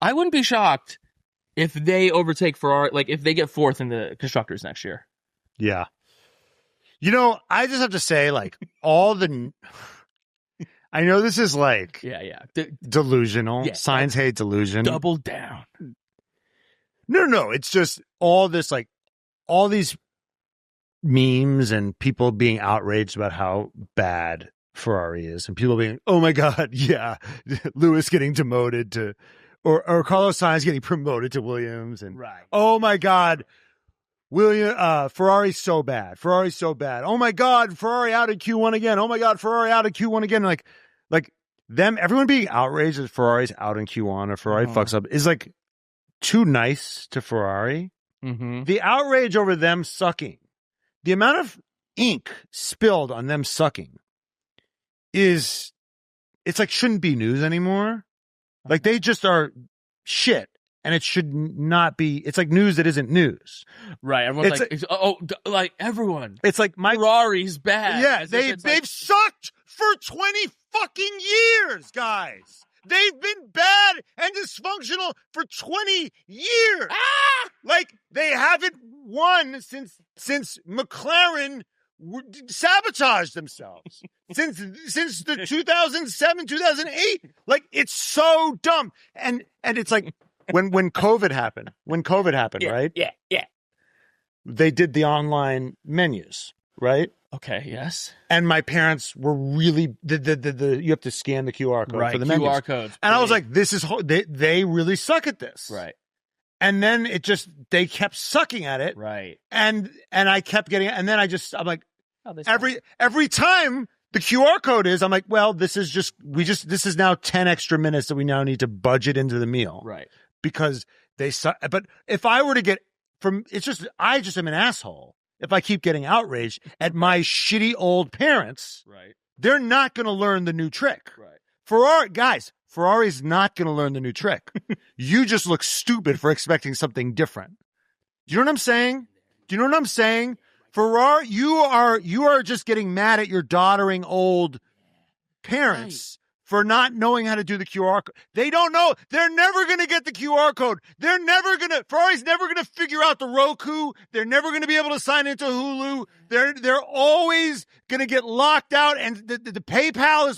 I wouldn't be shocked if they overtake Ferrari, like if they get fourth in the constructors next year. Yeah. You know, I just have to say, like, all the... I know this is like delusional. Yeah, Sainz hate delusion. Double down. No. It's just all this, like, all these memes and people being outraged about how bad Ferrari is, and people being, oh my God, yeah, Lewis getting demoted to, or Carlos Sainz getting promoted to Williams, and oh my God, Ferrari's so bad. Ferrari's so bad. Oh my God, Ferrari out in Q1 again. Oh my God, Ferrari out in Q1 again. Like them, everyone being outraged that Ferrari's out in Q1 or Ferrari fucks up is like too nice to Ferrari. Mm-hmm. The outrage over them sucking, the amount of ink spilled on them sucking it's like shouldn't be news anymore. Like they just are shit. And it should not be. It's like news that isn't news, right? Everyone's like everyone. It's like Ferrari's bad. Yeah, they've sucked for 20 fucking years, guys. They've been bad and dysfunctional for 20 years. Like they haven't won since McLaren sabotaged themselves since the 2007 2008. Like it's so dumb, and it's like. When COVID happened, right? Yeah. They did the online menus, right? Okay, yes. And my parents were really you have to scan the QR code for the menus. QR codes. And I was like, this is they really suck at this. Right. And then they kept sucking at it. Right. And I kept getting, and then I'm like, every time the QR code is, I'm like, well, this is now 10 extra minutes that we now need to budget into the meal. Right. Because they suck. But if I were to get I just am an asshole if I keep getting outraged at my shitty old parents. Right. They're not going to learn the new trick. Right. Ferrari's not going to learn the new trick. You just look stupid for expecting something different. Do you know what I'm saying? Ferrari, you are just getting mad at your doddering old parents. Right. For not knowing how to do the QR code. They don't know. They're never going to get the QR code. Ferrari's never going to figure out the Roku. They're never going to be able to sign into Hulu. They're always going to get locked out. And the PayPal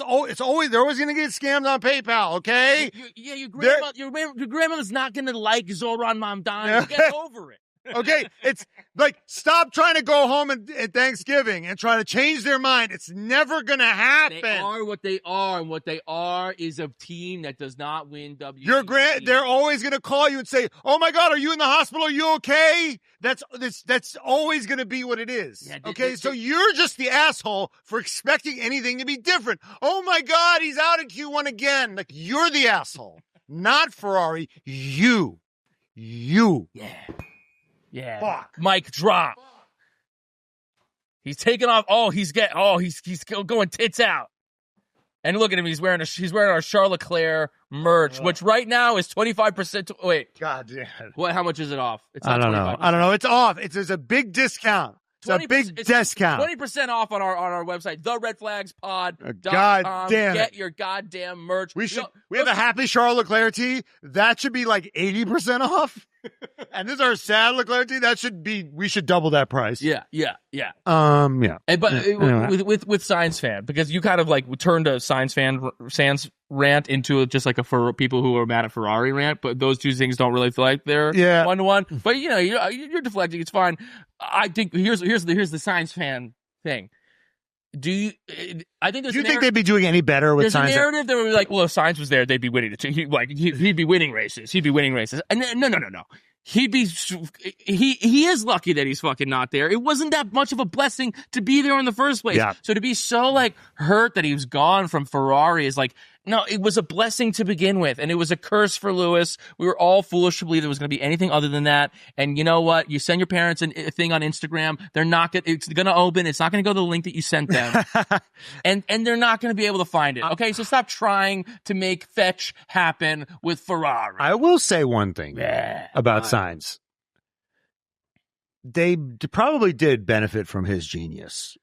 they're always going to get scammed on PayPal, okay? Your grandmother's not going to like Zoran Mamdani. Get over it. Okay, it's like, stop trying to go home at Thanksgiving and try to change their mind. It's never going to happen. They are what they are, and what they are is a team that does not win WGP. They're always going to call you and say, "Oh my God, are you in the hospital? Are you okay?" That's always going to be what it is. Yeah, okay, so you're just the asshole for expecting anything to be different. Oh my God, he's out in Q1 again. Like, you're the asshole, not Ferrari. You. Yeah. Fuck. Mic drop. He's taking off. He's going tits out. And look at him. He's wearing our Charles Leclerc merch, which right now is 25%. Wait. God damn. What? How much is it off? I don't know. It's off. There's a big discount. It's a big discount. 20% off on our website, theredflagspod.com. God damn it. Get your goddamn merch. We have a happy Charles Leclerc tee. That should be like 80% off. And this is our sad Leclerc tee. We should double that price. Yeah. Yeah. But anyway. with Sainz fan, because you kind of like turned a Sainz rant into just like for people who are mad at Ferrari rant, but those two things don't really feel like they're one-to-one. But you're deflecting. It's fine. I think here's the Sainz fan thing. Do you think they'd be doing any better with Sainz? There's a narrative that would be like, well, if Sainz was there, they'd be winning. He'd be winning races. And no. He is lucky that he's fucking not there. It wasn't that much of a blessing to be there in the first place. Yeah. So to be so like hurt that he was gone from Ferrari is like, no, it was a blessing to begin with, and it was a curse for Lewis. We were all foolish to believe there was going to be anything other than that. And you know what? You send your parents a thing on Instagram. It's going to open. It's not going to go to the link that you sent them, and they're not going to be able to find it. Okay, so stop trying to make fetch happen with Ferrari. I will say one thing about Sainz. They probably did benefit from his genius.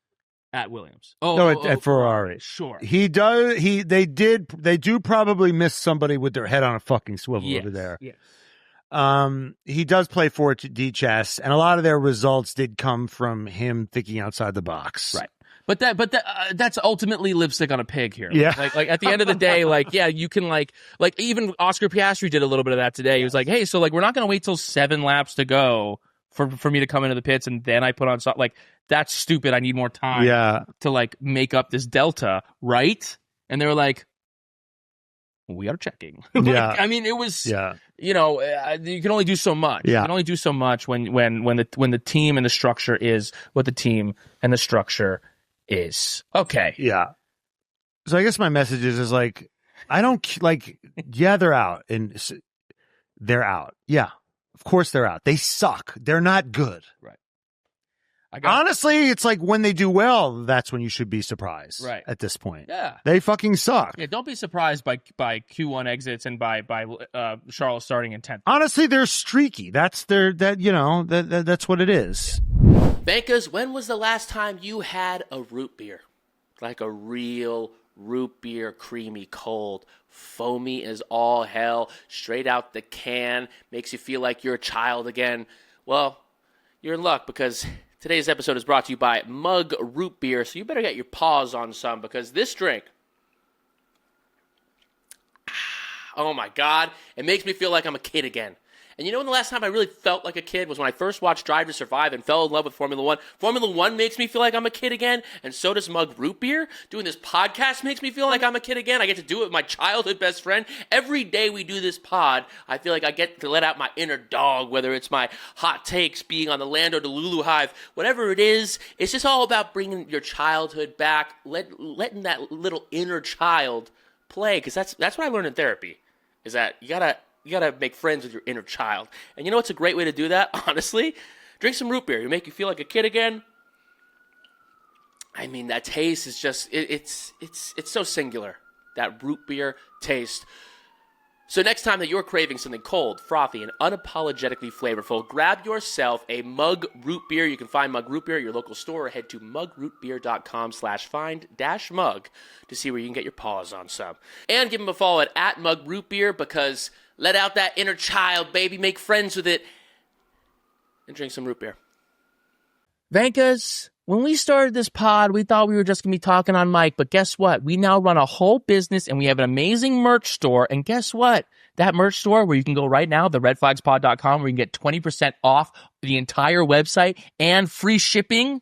At Williams. At Ferrari. Sure. They do probably miss somebody with their head on a fucking swivel over there. Yes. He does play 4D chess, and a lot of their results did come from him thinking outside the box. Right. But that's ultimately lipstick on a pig here. Yeah. Like at the end of the day, like, yeah, you can like even Oscar Piastri did a little bit of that today. He was like, hey, so like, we're not going to wait till 7 laps to go for me to come into the pits and then I put on like, that's stupid. I need more time to like make up this delta. Right. And they were like, we are checking. Yeah. I mean, it was, you know, you can only do so much. Yeah. You can only do so much when the team and the structure is what the team and the structure is. Okay. Yeah. So I guess my message is like, I don't like, yeah, they're out and they're out. Yeah. Of course they're out. They suck. They're not good. Right. Honestly, it's like when they do well, that's when you should be surprised. Right. At this point. Yeah. They fucking suck. Yeah, don't be surprised by Q1 exits and by Charles starting in 10th. Honestly, they're streaky. That's that's what it is. Bankas, when was the last time you had a root beer? Like a real root beer, creamy, cold, foamy as all hell, straight out the can, makes you feel like you're a child again. Well, you're in luck because today's episode is brought to you by Mug Root Beer, so you better get your paws on some because this drink, oh my God, it makes me feel like I'm a kid again. And you know when the last time I really felt like a kid was when I first watched Drive to Survive and fell in love with Formula One. Formula One makes me feel like I'm a kid again, and so does Mug Root Beer. Doing this podcast makes me feel like I'm a kid again. I get to do it with my childhood best friend. Every day we do this pod, I feel like I get to let out my inner dog, whether it's my hot takes, being on the Lando to Lulu Hive, whatever it is. It's just all about bringing your childhood back, letting that little inner child play, because that's what I learned in therapy, is that you gotta make friends with your inner child. And you know what's a great way to do that, honestly? Drink some root beer. You make you feel like a kid again. I mean, that taste is just, it's so singular, that root beer taste. So next time that you're craving something cold, frothy, and unapologetically flavorful, grab yourself a Mug Root Beer. You can find Mug Root Beer at your local store or head to mugrootbeer.com/find-mug to see where you can get your paws on some. And give them a follow at Mug Root Beer because let out that inner child, baby. Make friends with it. And drink some root beer. Vankas, when we started this pod, we thought we were just going to be talking on mic, but guess what? We now run a whole business and we have an amazing merch store. And guess what? That merch store where you can go right now, the redflagspod.com, where you can get 20% off the entire website and free shipping.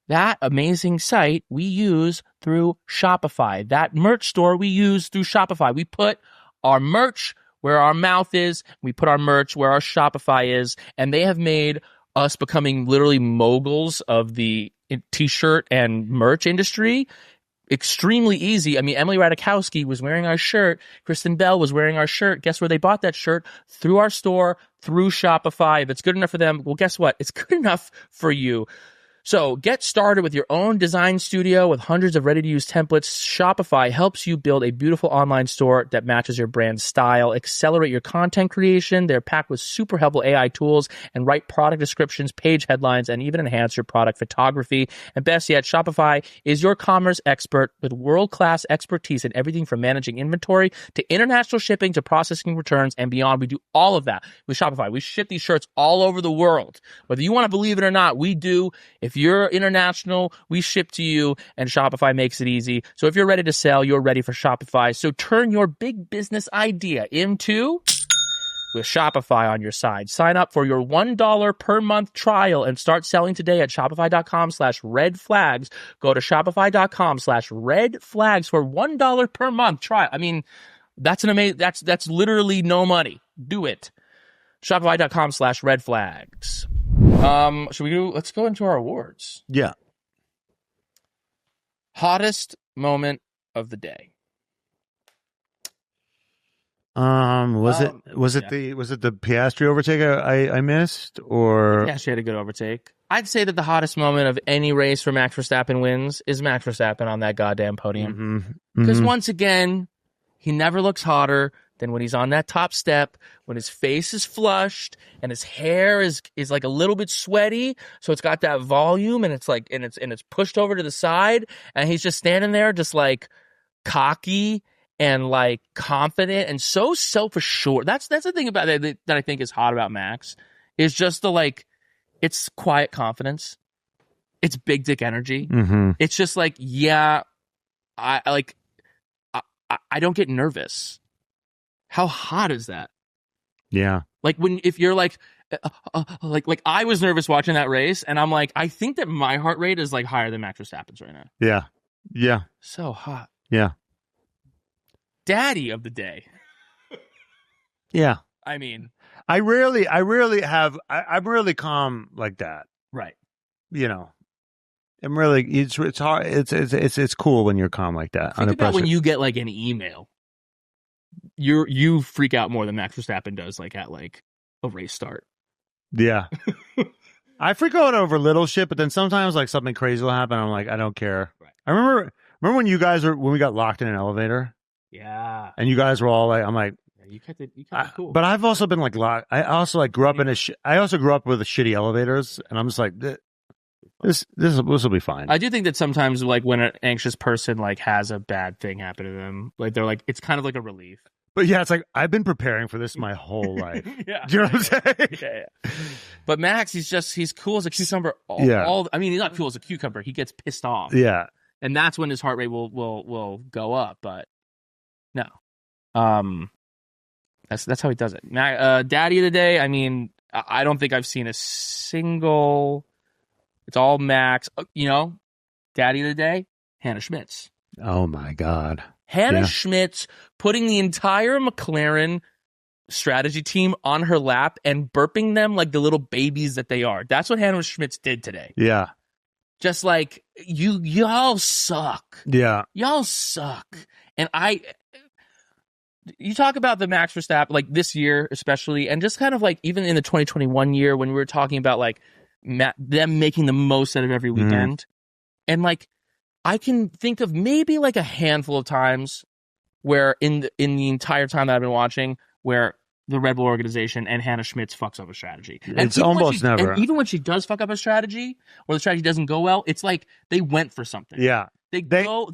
That amazing site we use through Shopify. That merch store we use through Shopify. We put our merch where our mouth is. We put our merch where our Shopify is. And they have made us becoming literally moguls of the t-shirt and merch industry extremely easy. I mean, Emily Ratajkowski was wearing our shirt. Kristen Bell was wearing our shirt. Guess where they bought that shirt? Through our store, through Shopify. If it's good enough for them, well, guess what? It's good enough for you. So get started with your own design studio with hundreds of ready-to-use templates. Shopify helps you build a beautiful online store that matches your brand's style. Accelerate your content creation. They're packed with super helpful AI tools and write product descriptions, page headlines, and even enhance your product photography. And best yet, Shopify is your commerce expert with world-class expertise in everything from managing inventory to international shipping to processing returns and beyond. We do all of that with Shopify. We ship these shirts all over the world. Whether you want to believe it or not, we do. If you're international, we ship to you, and Shopify makes it easy. So if you're ready to sell, you're ready for Shopify. So turn your big business idea into with Shopify on your side. Sign up for your $1 per month trial and start selling today at shopify.com/redflags. Go to shopify.com/redflags for $1 per month trial. I mean, that's an amazing, that's literally no money. Do it. Shopify.com/redflags. Let's go into our awards. Yeah. Hottest moment of the day. Was it the Piastri overtake I missed, or Yeah, she had a good overtake. I'd say that the hottest moment of any race where Max Verstappen wins is Max Verstappen on that goddamn podium. Because once again, he never looks hotter than when he's on that top step, when his face is flushed and his hair is like a little bit sweaty, so it's got that volume and it's like and it's pushed over to the side, and he's just standing there just like cocky and like confident and so self-assured. That's the thing about it that I think is hot about Max, is just the like, it's quiet confidence. It's big dick energy. Mm-hmm. It's just like, yeah, I don't get nervous. How hot is that? Yeah. Like if you're like I was nervous watching that race, and I'm like, I think that my heart rate is like higher than Max Verstappen's right now. Yeah. Yeah. So hot. Yeah. Daddy of the day. Yeah. I mean, I'm really calm like that. right. You know, I'm really, it's hard. It's cool when you're calm like that. Think about when you get like an email. You freak out more than Max Verstappen does, like at like a race start. Yeah. I freak out over little shit, but then sometimes like something crazy will happen. I'm like, I don't care. Right. I remember when we got locked in an elevator. Yeah. And you guys were all like, I'm like, yeah, you kept it cool. But I've also been like locked. I also like grew up with shitty elevators, and I'm just like, this will be fine. I do think that sometimes like when an anxious person like has a bad thing happen to them, like they're like, it's kind of like a relief. But yeah, it's like, I've been preparing for this my whole life. Yeah. Do you know what I'm saying? Yeah. But Max, he's cool as a cucumber. I mean, he's not cool as a cucumber. He gets pissed off. Yeah. And that's when his heart rate will go up. But no. That's how he does it. Daddy of the day, I mean, I don't think I've seen a single, it's all Max. You know, Daddy of the day, Hannah Schmitz. Oh my God. Hannah Schmitz putting the entire McLaren strategy team on her lap and burping them like the little babies that they are. That's what Hannah Schmitz did today. Yeah. Just like, y'all suck. Yeah. Y'all suck. And you talk about the Max Verstappen, like this year especially, and just kind of like even in the 2021 year when we were talking about like them making the most out of every weekend. And like, I can think of maybe like a handful of times where in the entire time that I've been watching, where the Red Bull organization and Hannah Schmitz fucks up a strategy. It's almost never. And even when she does fuck up a strategy, or the strategy doesn't go well, it's like they went for something. Yeah. They go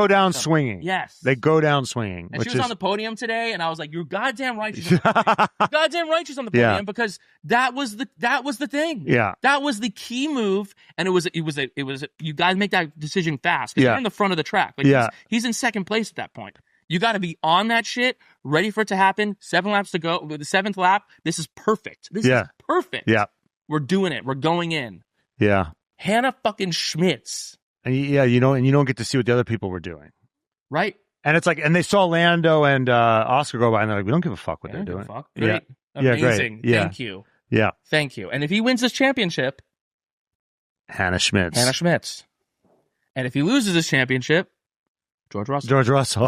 down swinging. Yes. They go down swinging. And she was on the podium today, and I was like, "You're goddamn right. You're goddamn right. She's on the podium because that was the thing. Yeah, that was the key move, and it was you guys make that decision fast because you're in the front of the track. Like he's in second place at that point. You got to be on that shit, ready for it to happen. 7 laps to go. With the 7th lap, this is perfect. This is perfect. Yeah, we're doing it. We're going in. Yeah, Hannah fucking Schmitz. And you don't get to see what the other people were doing. Right. And it's like, and they saw Lando and Oscar go by, and they're like, we don't give a fuck what they're doing. Fuck. Great. Yeah. Amazing. Great. Yeah. Thank you. Yeah. Thank you. And if he wins this championship, Hannah Schmitz. And if he loses this championship, George Russell. George Russell.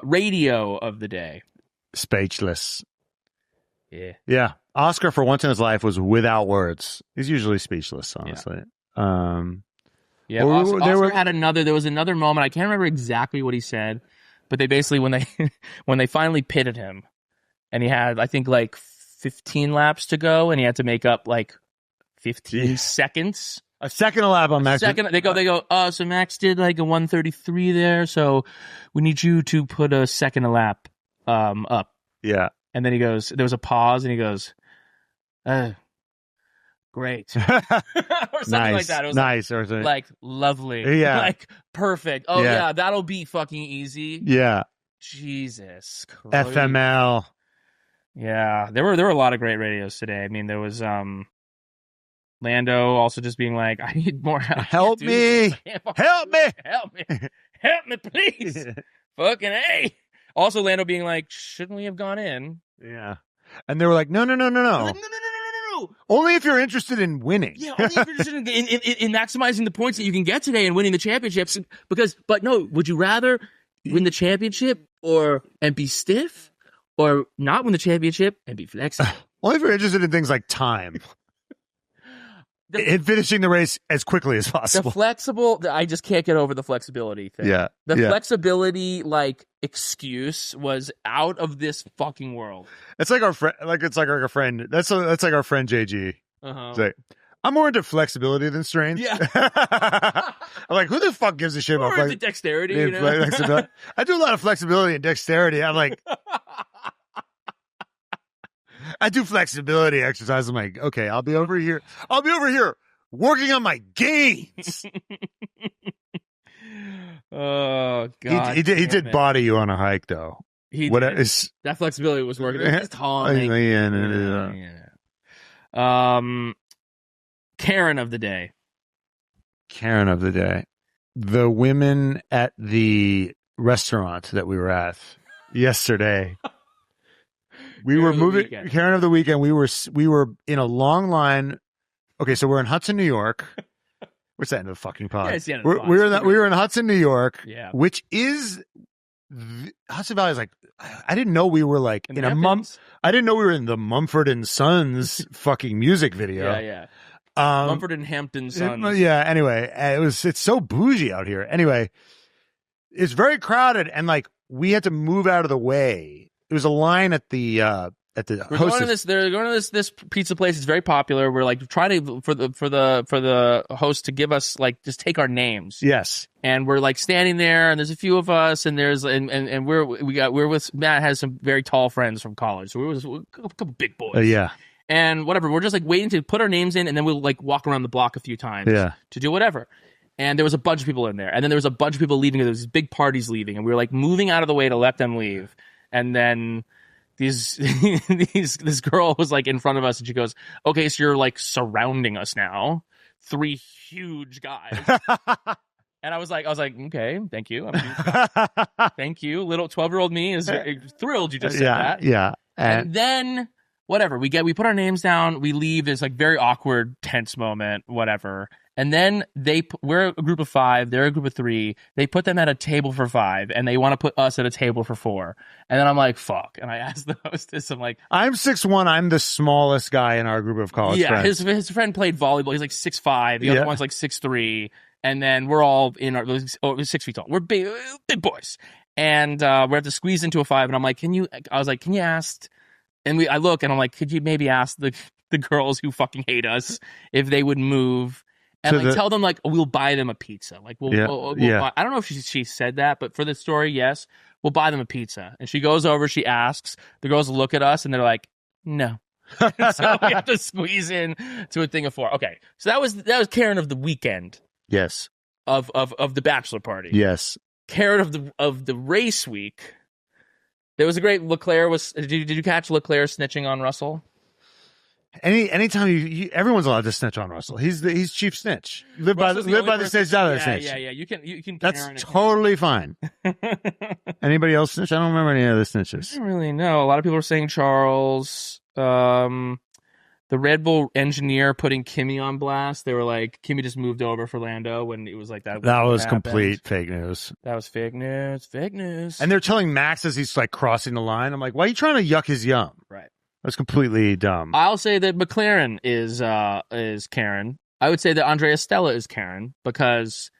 Radio of the day. Speechless. Yeah. Yeah. Oscar, for once in his life, was without words. He's usually speechless, honestly. Yeah. Oscar had there was another moment. I can't remember exactly what he said, but they basically, when they finally pitted him, and he had, I think, like 15 laps to go, and he had to make up like 15 seconds. A second a lap on Max. They go, so Max did like a 133 there, so we need you to put a second a lap up. Yeah. And then he goes, there was a pause, and he goes, great. Or something like that. It was nice. Like lovely. Yeah. Like perfect. Oh, yeah, that'll be fucking easy. Yeah. Jesus Christ. FML. Yeah. There were a lot of great radios today. I mean, there was Lando also just being like, I need more help. Me. Help me. Help me. Help me, please. Fucking A. Also, Lando being like, shouldn't we have gone in? Yeah. And they were like, no. Like, no. Only if you're interested in winning. Yeah, only if you're interested in maximizing the points that you can get today and winning the championships. But no, would you rather win the championship and be stiff, or not win the championship and be flexible? Only if you're interested in things like time. In finishing the race as quickly as possible. The flexible, I just can't get over the flexibility thing. Yeah. The flexibility, like, excuse was out of this fucking world. It's like our friend, That's like our friend JG. Uh-huh. It's like, I'm more into flexibility than strength. Yeah. I'm like, who the fuck gives a shit about Or the dexterity, you know? flexibility? I do a lot of flexibility and dexterity. I'm like, I do flexibility exercise. I'm like, okay, I'll be over here working on my gains. Oh God! He did body you on a hike though. That flexibility was working. It was just taunting. Karen of the day. Karen of the day. The women at the restaurant that we were at yesterday. We were moving. Karen of the weekend. We were in a long line. Okay, so we're in Hudson, New York. What's that in the fucking pod? Yeah, it's the end of the pod. We were in Hudson, New York. Yeah. Which is Hudson Valley is like, I didn't know we were like in I didn't know we were in the Mumford and Sons fucking music video. Yeah. Mumford and Hampton Sons. Yeah. Anyway, it's so bougie out here. Anyway, it's very crowded, and like we had to move out of the way. It was a line at the We're going to this. They're going to this pizza place. It's very popular. We're like trying to for the host to give us like just take our names. Yes. And we're like standing there, and there's a few of us, and we're with Matt has some very tall friends from college, so we're with a couple big boys. Yeah. And whatever, we're just like waiting to put our names in, and then we'll like walk around the block a few times. To do whatever. And there was a bunch of people in there, and then there was a bunch of people leaving. There was these big parties leaving, and we were like moving out of the way to let them leave, and then. This girl was like in front of us, and she goes, "Okay, so you're like surrounding us now, 3 huge guys." And I was like, "Okay, thank you, thank you." Little 12-year-old me is thrilled you just said that. Yeah, and then whatever we put our names down, we leave. There's like very awkward, tense moment, whatever. And then we're a group of 5, they're a group of 3. They put them at a table for 5, and they want to put us at a table for 4. And then I'm like, fuck. And I asked the hostess, I'm like, I'm 6'1". I'm the smallest guy in our group of college friends. His friend played volleyball. He's like 6'5". The other one's like 6'3". And then we're all in our 6 feet tall. We're big boys. And we have to squeeze into a 5. And I'm like, can you ask? And I look, and I'm like, could you maybe ask the girls who fucking hate us if they would move? And tell them like we'll buy them a pizza. Like we'll buy, I don't know if she said that, but for the story, yes, we'll buy them a pizza. And she goes over, she asks, the girls look at us, and they're like, no. So we have to squeeze in to a thing of 4. Okay, so that was Karen of the weekend. Yes. Of the bachelor party. Yes. Karen of the race week. There was a great Leclerc was. Did you catch Leclerc snitching on Russell? Anytime you everyone's allowed to snitch on Russell. He's chief snitch. Live by the snitch, die by the snitch. Yeah. You can. That's totally fine. Anybody else snitch? I don't remember any other snitches. I don't really know. A lot of people are saying Charles. The Red Bull engineer putting Kimi on blast. They were like, Kimi just moved over for Lando when it was like that. That was complete fake news. That was fake news. Fake news. And they're telling Max as he's like crossing the line. I'm like, why are you trying to yuck his yum? Right. That's completely dumb. I'll say that McLaren is Karen. I would say that Andrea Stella is Karen because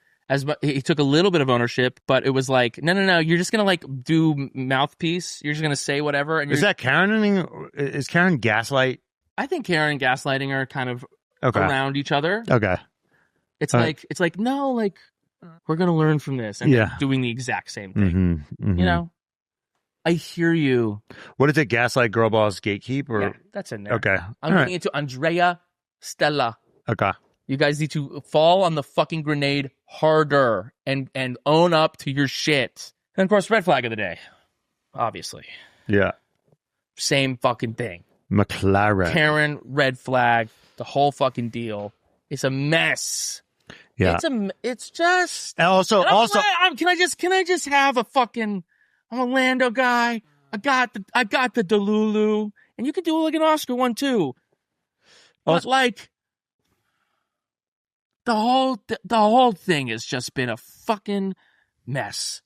he took a little bit of ownership, but it was like, no, you're just gonna like do mouthpiece. You're just gonna say whatever. And is that Karen? Is Karen gaslight? I think Karen and gaslighting are kind of around each other. Okay. It's like no, like we're gonna learn from this and doing the exact same thing. Mm-hmm, mm-hmm. You know. I hear you. What is it? Gaslight, girl boss, gatekeep? Or that's in there. Okay. I'm getting into Andrea Stella. Okay. You guys need to fall on the fucking grenade harder and own up to your shit. And of course, red flag of the day. Obviously. Yeah. Same fucking thing. McLaren. Karen, red flag, the whole fucking deal. It's a mess. Yeah. It's just. And also, can I just have a fucking. I'm a Lando guy. I got the Delulu, and you can do like an Oscar one too. But like the whole thing has just been a fucking mess.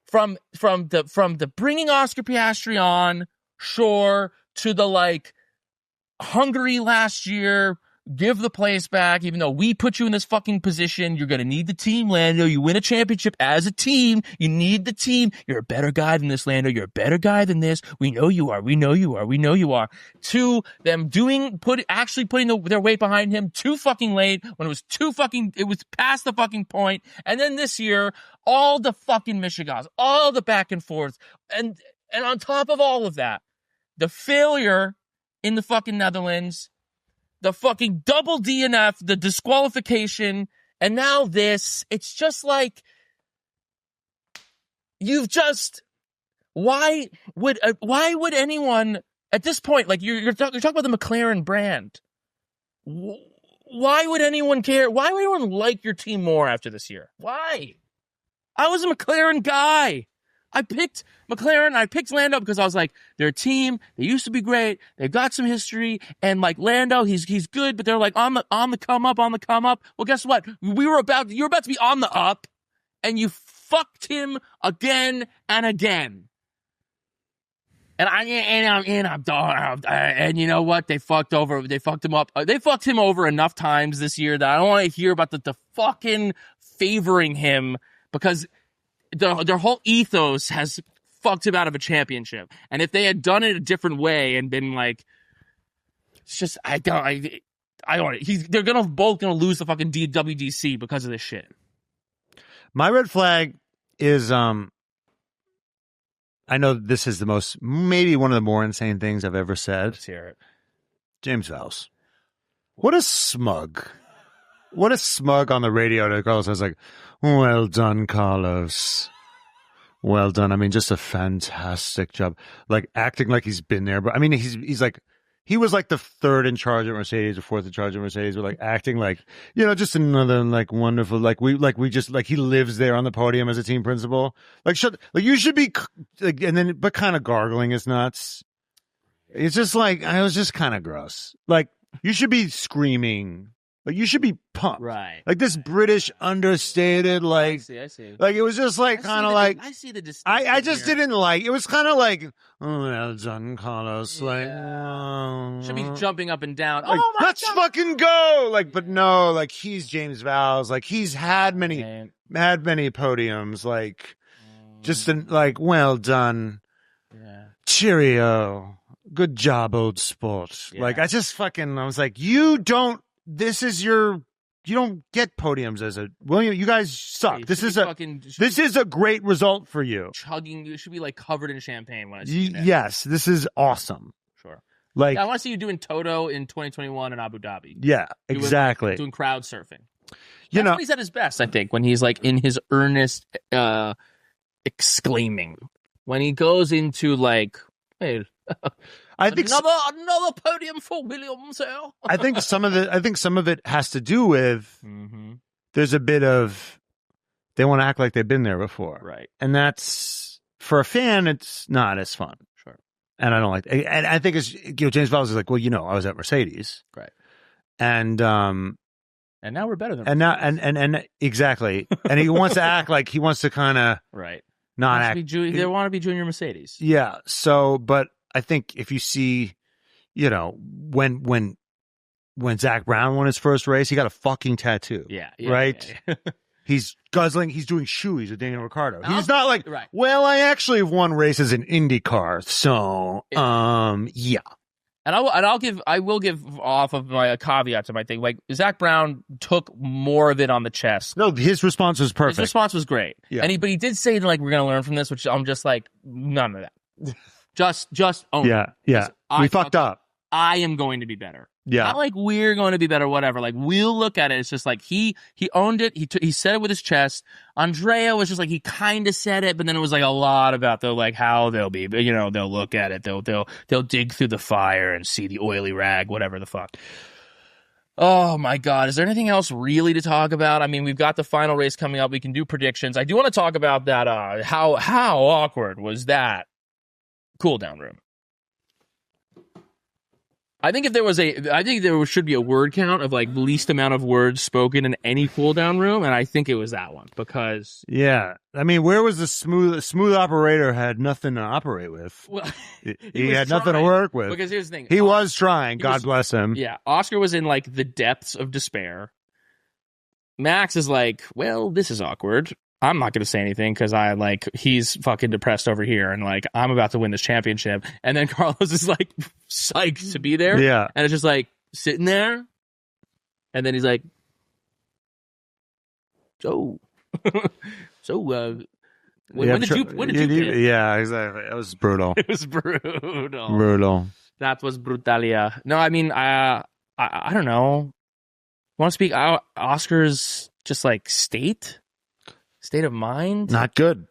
From the bringing Oscar Piastri on, sure, to the like Hungary last year, give the place back, even though we put you in this fucking position. You're going to need the team, Lando. You win a championship as a team. You need the team. You're a better guy than this, Lando. You're a better guy than this. We know you are. We know you are. We know you are. To them actually putting their weight behind him too fucking late when it was past the fucking point. And then this year, all the fucking Michigans, all the back and forth. And on top of all of that, the failure in the fucking Netherlands, the fucking double DNF, the disqualification, and now this. It's just like, why would anyone at this point, like you're talking about the McLaren brand, why would anyone care? Why would anyone like your team more after this year? Why? I was a McLaren guy. I picked McLaren. I picked Lando because I was like, they're a team. They used to be great. They've got some history. And like Lando, he's good, but they're like on the come up. Well, guess what? You're about to be on the up, and you fucked him again and again. And you know what? They fucked him up. They fucked him over enough times this year that I don't want to hear about the fucking favoring him, because their whole ethos has fucked him out of a championship. And if they had done it a different way and been like, it's just, they're both gonna lose the fucking WDC because of this shit. My red flag is, I know this is maybe one of the more insane things I've ever said. Let's hear it. James Vowles. What a smug on the radio to Carlos. I was like, well done, Carlos. Well done. I mean, just a fantastic job. Like, acting like he's been there. But I mean, he's like, he was like the third in charge at Mercedes or fourth in charge at Mercedes. But like acting like, just another like wonderful, he lives there on the podium as a team principal. Like, you should be like, but kind of gargling his nuts. It's just like, I was just kind of gross. Like, you should be screaming. Like, you should be pumped. Right. Like, this British understated, like... I see. Like, it was just, like, kind of like... I see the distinction I just here. didn't like... It was kind of like, oh, well done, Carlos. Yeah. Like, oh... Should be jumping up and down. Like, let's fucking go! Like, but no, like, he's James Vowles. Like, he's had many podiums. Like, like, well done. Yeah. Cheerio. Good job, old sport. Yeah. Like, I was like, you don't get podiums as a William. You guys suck. This is a great result for you. Chugging, you should be like covered in champagne when I see you. Yes, this is awesome. Sure. Like, I want to see you doing Toto in 2021 in Abu Dhabi. Yeah, exactly. Doing crowd surfing. That's when he's at his best, I think, when he's like in his earnest exclaiming. When he goes into like, hey. I think another podium for Williams. I think some of it has to do with there's a bit of they want to act like they've been there before, right? And that's for a fan, it's not as fun, sure. And I don't like. And I think it's James Vowles is like, well, I was at Mercedes, right? And now we're better than Mercedes. And exactly, and he wants to act like he wants to kind of right, not act. They want to be junior Mercedes, yeah. So, but. I think if you see, when Zach Brown won his first race, he got a fucking tattoo. Yeah. Right? Yeah. He's guzzling. He's doing shoeies with Daniel Ricciardo. He's not like, right. Well, I actually have won races in IndyCar, so yeah. And I will give off of my caveat to my thing. Like, Zach Brown took more of it on the chest. No, his response was perfect. His response was great. Yeah. But he did say like we're gonna learn from this, which I'm just like, none of that. Just own it. Yeah. We fucked up. I am going to be better. Yeah. Not like we're going to be better, whatever. Like, we'll look at it. It's just like he owned it. He said it with his chest. Andrea was just like, he kind of said it, but then it was like a lot about how they'll be, they'll look at it. They'll dig through the fire and see the oily rag, whatever the fuck. Oh my God. Is there anything else really to talk about? I mean, we've got the final race coming up. We can do predictions. I do want to talk about that. How awkward was that cool down room? I think there should be a word count of like least amount of words spoken in any cool down room, and I think it was that one because I mean, where was the smooth operator had nothing to operate with? Well, he had nothing to work with. Because here's the thing, he was trying. God bless him. Yeah, Oscar was in like the depths of despair. Max is like, well, this is awkward. I'm not going to say anything because he's fucking depressed over here and like, I'm about to win this championship. And then Carlos is like psyched to be there. Yeah. And it's just like sitting there. And then he's like, when did you pick? Yeah, exactly. It was brutal. It was brutal. Brutal. That was brutalia. No, I mean, I don't know. Want to speak Oscar's just like state of mind? Not good.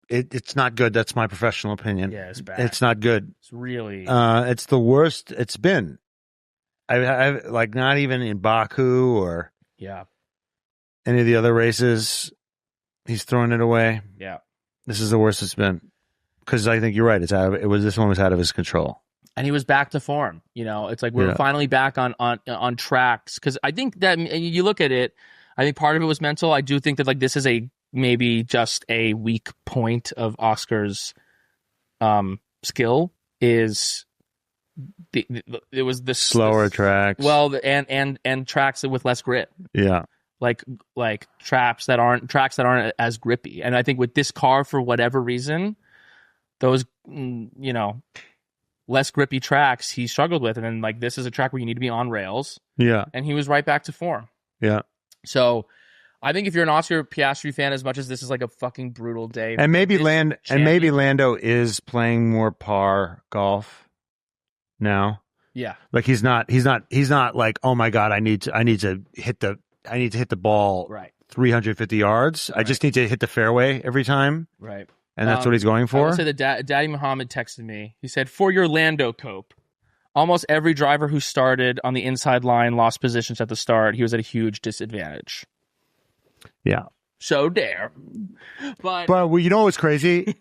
It's not good. That's my professional opinion. Yeah, it's bad. It's not good. It's really. It's the worst it's been. I like not even in Baku or any of the other races. He's throwing it away. Yeah, this is the worst it's been because I think you're right. This one was out of his control. And he was back to form. You know, it's like we're finally back on tracks. Because I think that you look at it, I think part of it was mental. I do think that like this is maybe just a weak point of Oscar's skill is it was the slower tracks. Well, and tracks with less grip. Yeah. Like tracks that aren't as grippy. And I think with this car, for whatever reason, those less grippy tracks he struggled with, and then like this is a track where you need to be on rails. Yeah, and he was right back to form. Yeah. So I think if you're an Oscar Piastri fan, as much as this is like a fucking brutal day, and maybe Lando is playing more par golf now. Yeah, like he's not like, oh my god, I need to hit the ball 350 yards. I just need to hit the fairway every time. Right. And that's what he's going for? I will say that Daddy Muhammad texted me. He said, for your Lando cope, almost every driver who started on the inside line lost positions at the start. He was at a huge disadvantage. Yeah. So dare. But you know what's crazy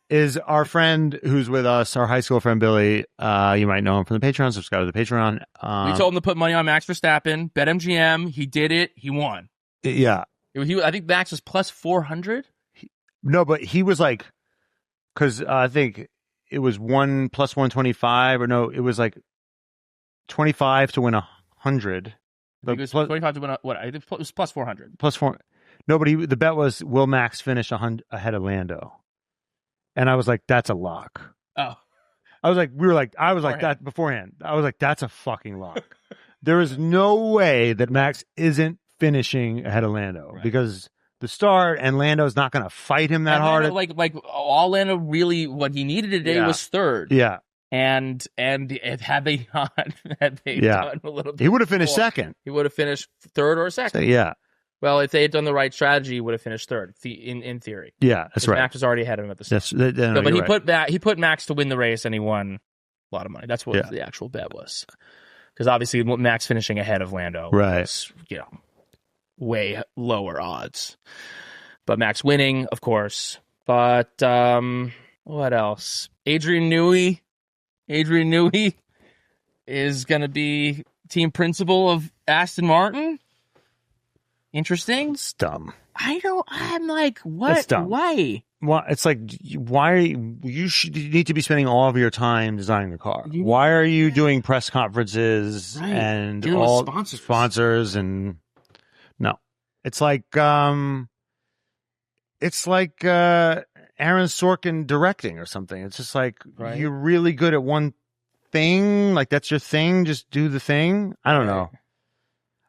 is our friend who's with us, our high school friend Billy, you might know him from the Patreon, subscribe to the Patreon. We told him to put money on Max Verstappen, bet MGM. He did it. He won. Yeah. I think Max was plus 400. No, but he was like, because I think it was +125, or no, it was like 25 to win 100. But it was 25 to win what? It was plus 400. Plus 4. No, but the bet was, will Max finish ahead of Lando? And I was like, that's a lock. Oh. I was like that beforehand. I was like, that's a fucking lock. There is no way that Max isn't finishing ahead of Lando because the start, and Lando's not going to fight him that hard. Like all Lando really, what he needed today was third. Yeah. And had they done a little bit, he would have finished second. He would have finished third or second. So, yeah. Well, if they had done the right strategy, he would have finished third in theory. Yeah, that's right. Max was already ahead of him at the start. But he put Max to win the race, and he won a lot of money. That's what the actual bet was. Because obviously Max finishing ahead of Lando was, way lower odds. But Max winning, of course. But what else? Adrian Newey is going to be team principal of Aston Martin. Interesting. It's dumb. I'm like, what? It's dumb. Why? Well, it's like, why you need to be spending all of your time designing the car. Why are you doing press conferences and all sponsors and no? It's like Aaron Sorkin directing or something. It's just like you're really good at one thing, like that's your thing. Just do the thing. I don't know.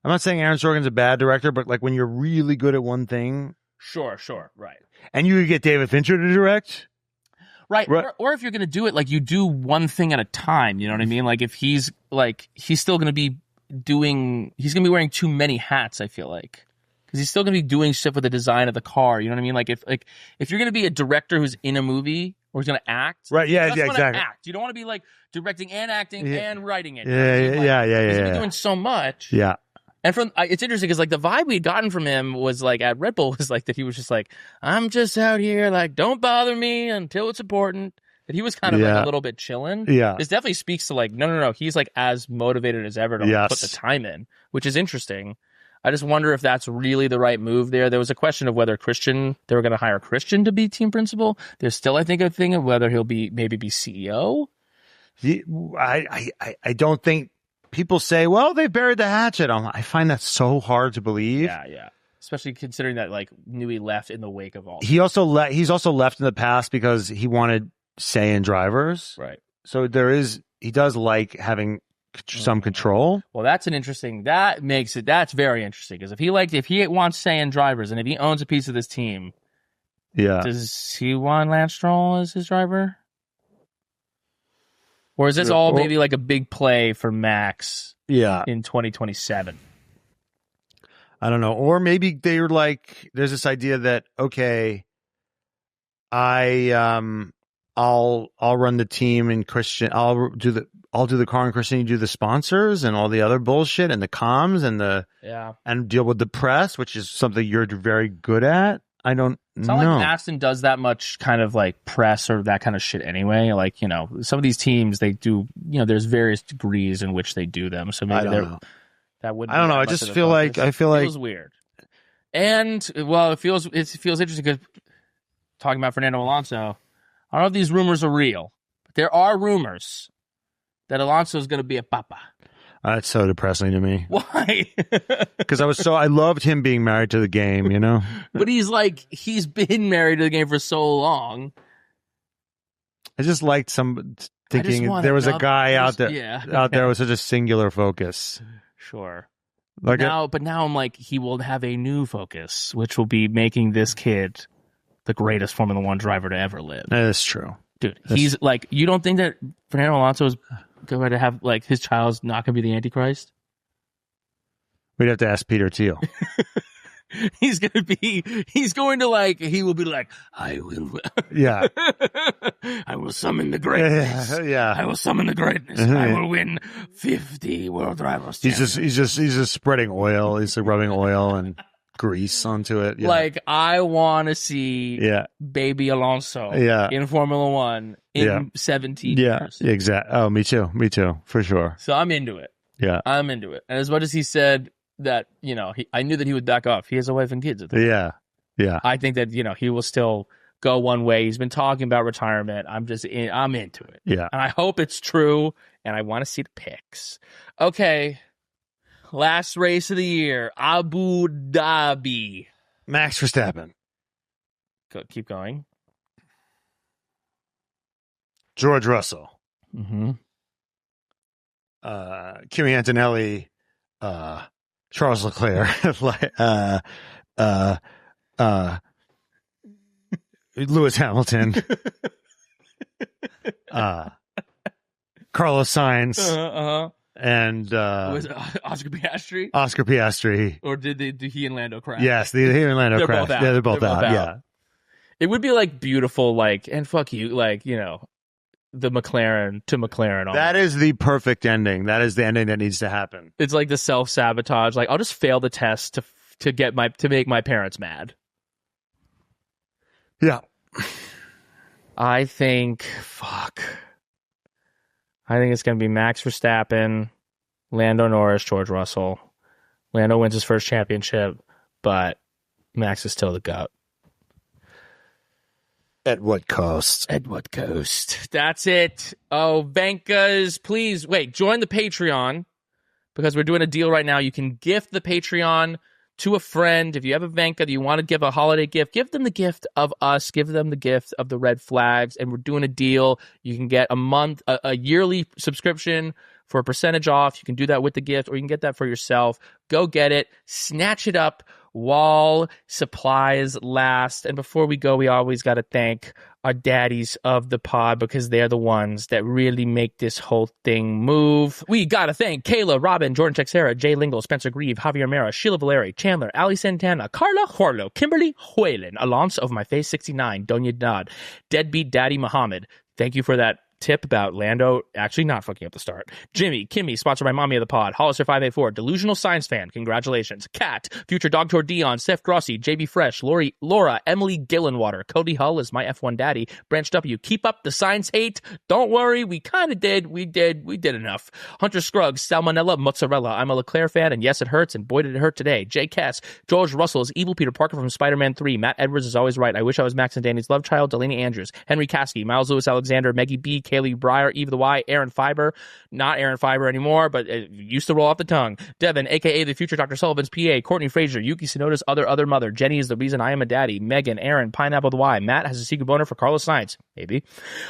I'm not saying Aaron Sorkin's a bad director, but like when you're really good at one thing. Sure, right. And you get David Fincher to direct. Right. Or if you're going to do it, like you do one thing at a time, you know what I mean? Like if he's still going to be he's going to be wearing too many hats, I feel like. Because he's still going to be doing stuff with the design of the car, you know what I mean? Like if you're going to be a director who's in a movie or he's going to act. Right, yeah, exactly. Act. You don't want to be like directing and acting and writing it. Yeah. He's doing so much. Yeah. And it's interesting because like the vibe we'd gotten from him was like at Red Bull was like that he was just like, I'm just out here like don't bother me until it's important. That he was kind of like a little bit chilling. Yeah. This definitely speaks to like, no. He's like as motivated as ever to like, put the time in, which is interesting. I just wonder if that's really the right move there. There was a question of whether they were going to hire Christian to be team principal. There's still, I think, a thing of whether he'll maybe be CEO. I don't think people say, well, they buried the hatchet. I find that so hard to believe. Yeah. Especially considering that like Newey left in the wake of all. He's also left in the past because he wanted say in drivers. Right. So he does like having some control. Well, that's that's very interesting because if he wants say in drivers and if he owns a piece of this team, does he want Lance Stroll as his driver? Or is this all maybe like a big play for Max in 2027? I don't know. Or maybe they were like, there's this idea that, okay, I'll run the team and Christian, I'll do the car and Christian, you do the sponsors and all the other bullshit and the comms and deal with the press, which is something you're very good at. I don't It's know. not like Aston does that much kind of like press or that kind of shit anyway. Like, some of these teams, they do, there's various degrees in which they do them. So maybe that wouldn't. I don't know. I just feel like it feels weird. And well, it feels interesting because talking about Fernando Alonso, I don't know if these rumors are real, but there are rumors that Alonso is going to be a papa. That's so depressing to me. Why? Because I loved him being married to the game, But he's been married to the game for so long. I just liked thinking there was a guy out there with such a singular focus. Sure. But now I'm like, he will have a new focus, which will be making this kid the greatest Formula One driver to ever live. That is true. Dude, he's like, you don't think that Fernando Alonso is going to have, like, his child's not going to be the Antichrist? We'd have to ask Peter Thiel. He will be like, I will. Yeah. I will summon the greatness. Yeah. I will summon the greatness. I will win 50 World Drivers. He's just spreading oil. He's like rubbing oil and grease onto it. Yeah. Like, I want to see baby Alonso in Formula One in 17 years. Yeah, exactly. Oh, me too, for sure. So I'm into it. Yeah. I'm into it. And as much as he said that, I knew that he would back off. He has a wife and kids. Yeah. I think that, he will still go one way. He's been talking about retirement. I'm into it. Yeah. And I hope it's true. And I want to see the pics. Okay. Last race of the year, Abu Dhabi. Max Verstappen. Keep going. George Russell. Mm-hmm. Kimi Antonelli. Charles Leclerc. Lewis Hamilton. Carlos Sainz. And was it Oscar Piastri? Oscar Piastri. Or did he and Lando crash? Yes, he and Lando crashed. Both out. Yeah, they're both out. Yeah. It would be like beautiful, like, and fuck you, like, the McLaren to McLaren. That is the perfect ending. That is the ending that needs to happen. It's like the self-sabotage. Like, I'll just fail the test to make my parents mad. Yeah. I think it's going to be Max Verstappen, Lando Norris, George Russell. Lando wins his first championship, but Max is still the GOAT. At what cost? At what cost? That's it. Oh, Venkas, please, join the Patreon because we're doing a deal right now. You can gift the Patreon to a friend. If you have a Venka that you want to give a holiday gift, give them the gift of us. Give them the gift of the red flags. And we're doing a deal. You can get a yearly subscription for a percentage off. You can do that with the gift, or you can get that for yourself. Go get it. Snatch it up while supplies last. And before we go, we always got to thank our daddies of the pod because they're the ones that really make this whole thing move. We got to thank Kayla, Robin, Jordan Texera, Jay Lingle, Spencer Grieve, Javier Mera, Sheila Valeri, Chandler, Ali Santana, Carla Horlo, Kimberly Whalen, Alonso of My Face 69, Donya Dodd, Deadbeat Daddy Muhammad. Thank you for that tip about Lando actually not fucking up the start. Jimmy, Kimmy, sponsored by Mommy of the Pod. Hollister584, delusional science fan. Congratulations. Kat, future Dog Tour Dion, Steph Grossi, JB Fresh, Laura, Emily Gillenwater, Cody Hull is my F1 daddy. Branch W, keep up the science hate. Don't worry, we kind of did. We did enough. Hunter Scruggs, Salmonella, Mozzarella. I'm a Leclerc fan, and yes, it hurts, and boy, did it hurt today. Jay Cass, George Russell is evil Peter Parker from Spider-Man 3. Matt Edwards is always right. I wish I was Max and Danny's love child. Delaney Andrews, Henry Caskey, Miles Lewis Alexander, Maggie B, Kaylee Breyer, Eve the Y, Aaron Fiber, not Aaron Fiber anymore, but it used to roll off the tongue. Devin, aka the future Dr. Sullivan's PA, Courtney Frazier, Yuki Sonoda's other mother, Jenny is the reason I am a daddy, Megan, Aaron, Pineapple the Y, Matt has a secret boner for Carlos Sainz, maybe.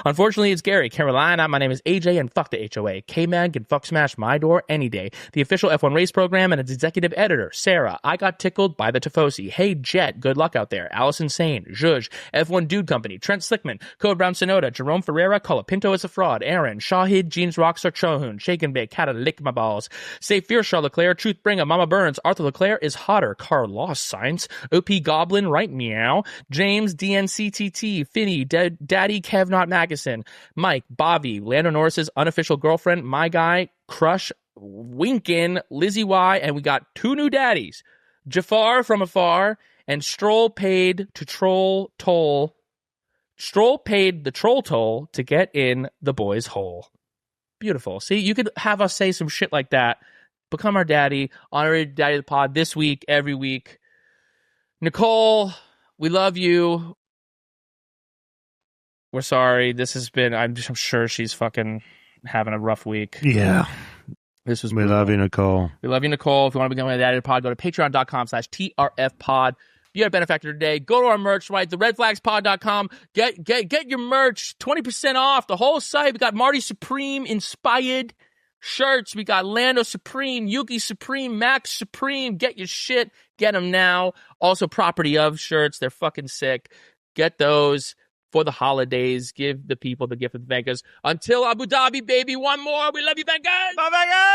Unfortunately, it's Gary, Carolina, my name is AJ, and fuck the HOA. K-Man can fuck smash my door any day. The official F1 race program and its executive editor, Sarah, I got tickled by the Tifosi. Hey, Jet, good luck out there. Allison Sane, Zhuzh, F1 Dude Company, Trent Slickman, Code Brown Sonoda, Jerome Ferreira, Colapinto is a fraud, Aaron, Shahid, Jeans Rockstar, Chohun, Shake and Bake, Cat lick my balls, Safe Fear, Charles Leclerc, Truth Bringer, Mama Burns, Arthur Leclerc is hotter, Carlos Sainz, OP Goblin, right meow, James, DNCTT, Finny, Daddy, Kev Not Magazine, Mike, Bobby, Lando Norris's unofficial girlfriend, my guy, Crush, Winkin, Lizzie Y, and we got two new daddies, Jafar from afar, and Stroll paid the troll toll to get in the boys' hole. Beautiful. See, you could have us say some shit like that. Become our daddy. Honorary daddy of the pod this week, every week. Nicole, we love you. We're sorry. This has been, I'm sure she's fucking having a rough week. Yeah. We love you, Nicole. We love you, Nicole. If you want to become a daddy of the pod, go to patreon.com/TRFpod. You're a benefactor today. Go to our merch site, theredflagspod.com. Get your merch, 20% off the whole site. We got Marty Supreme inspired shirts. We got Lando Supreme, Yuki Supreme, Max Supreme. Get your shit. Get them now. Also, Property of shirts. They're fucking sick. Get those for the holidays. Give the people the gift of the Vegas. Until Abu Dhabi, baby. One more. We love you, Vegas. Bye, Vegas.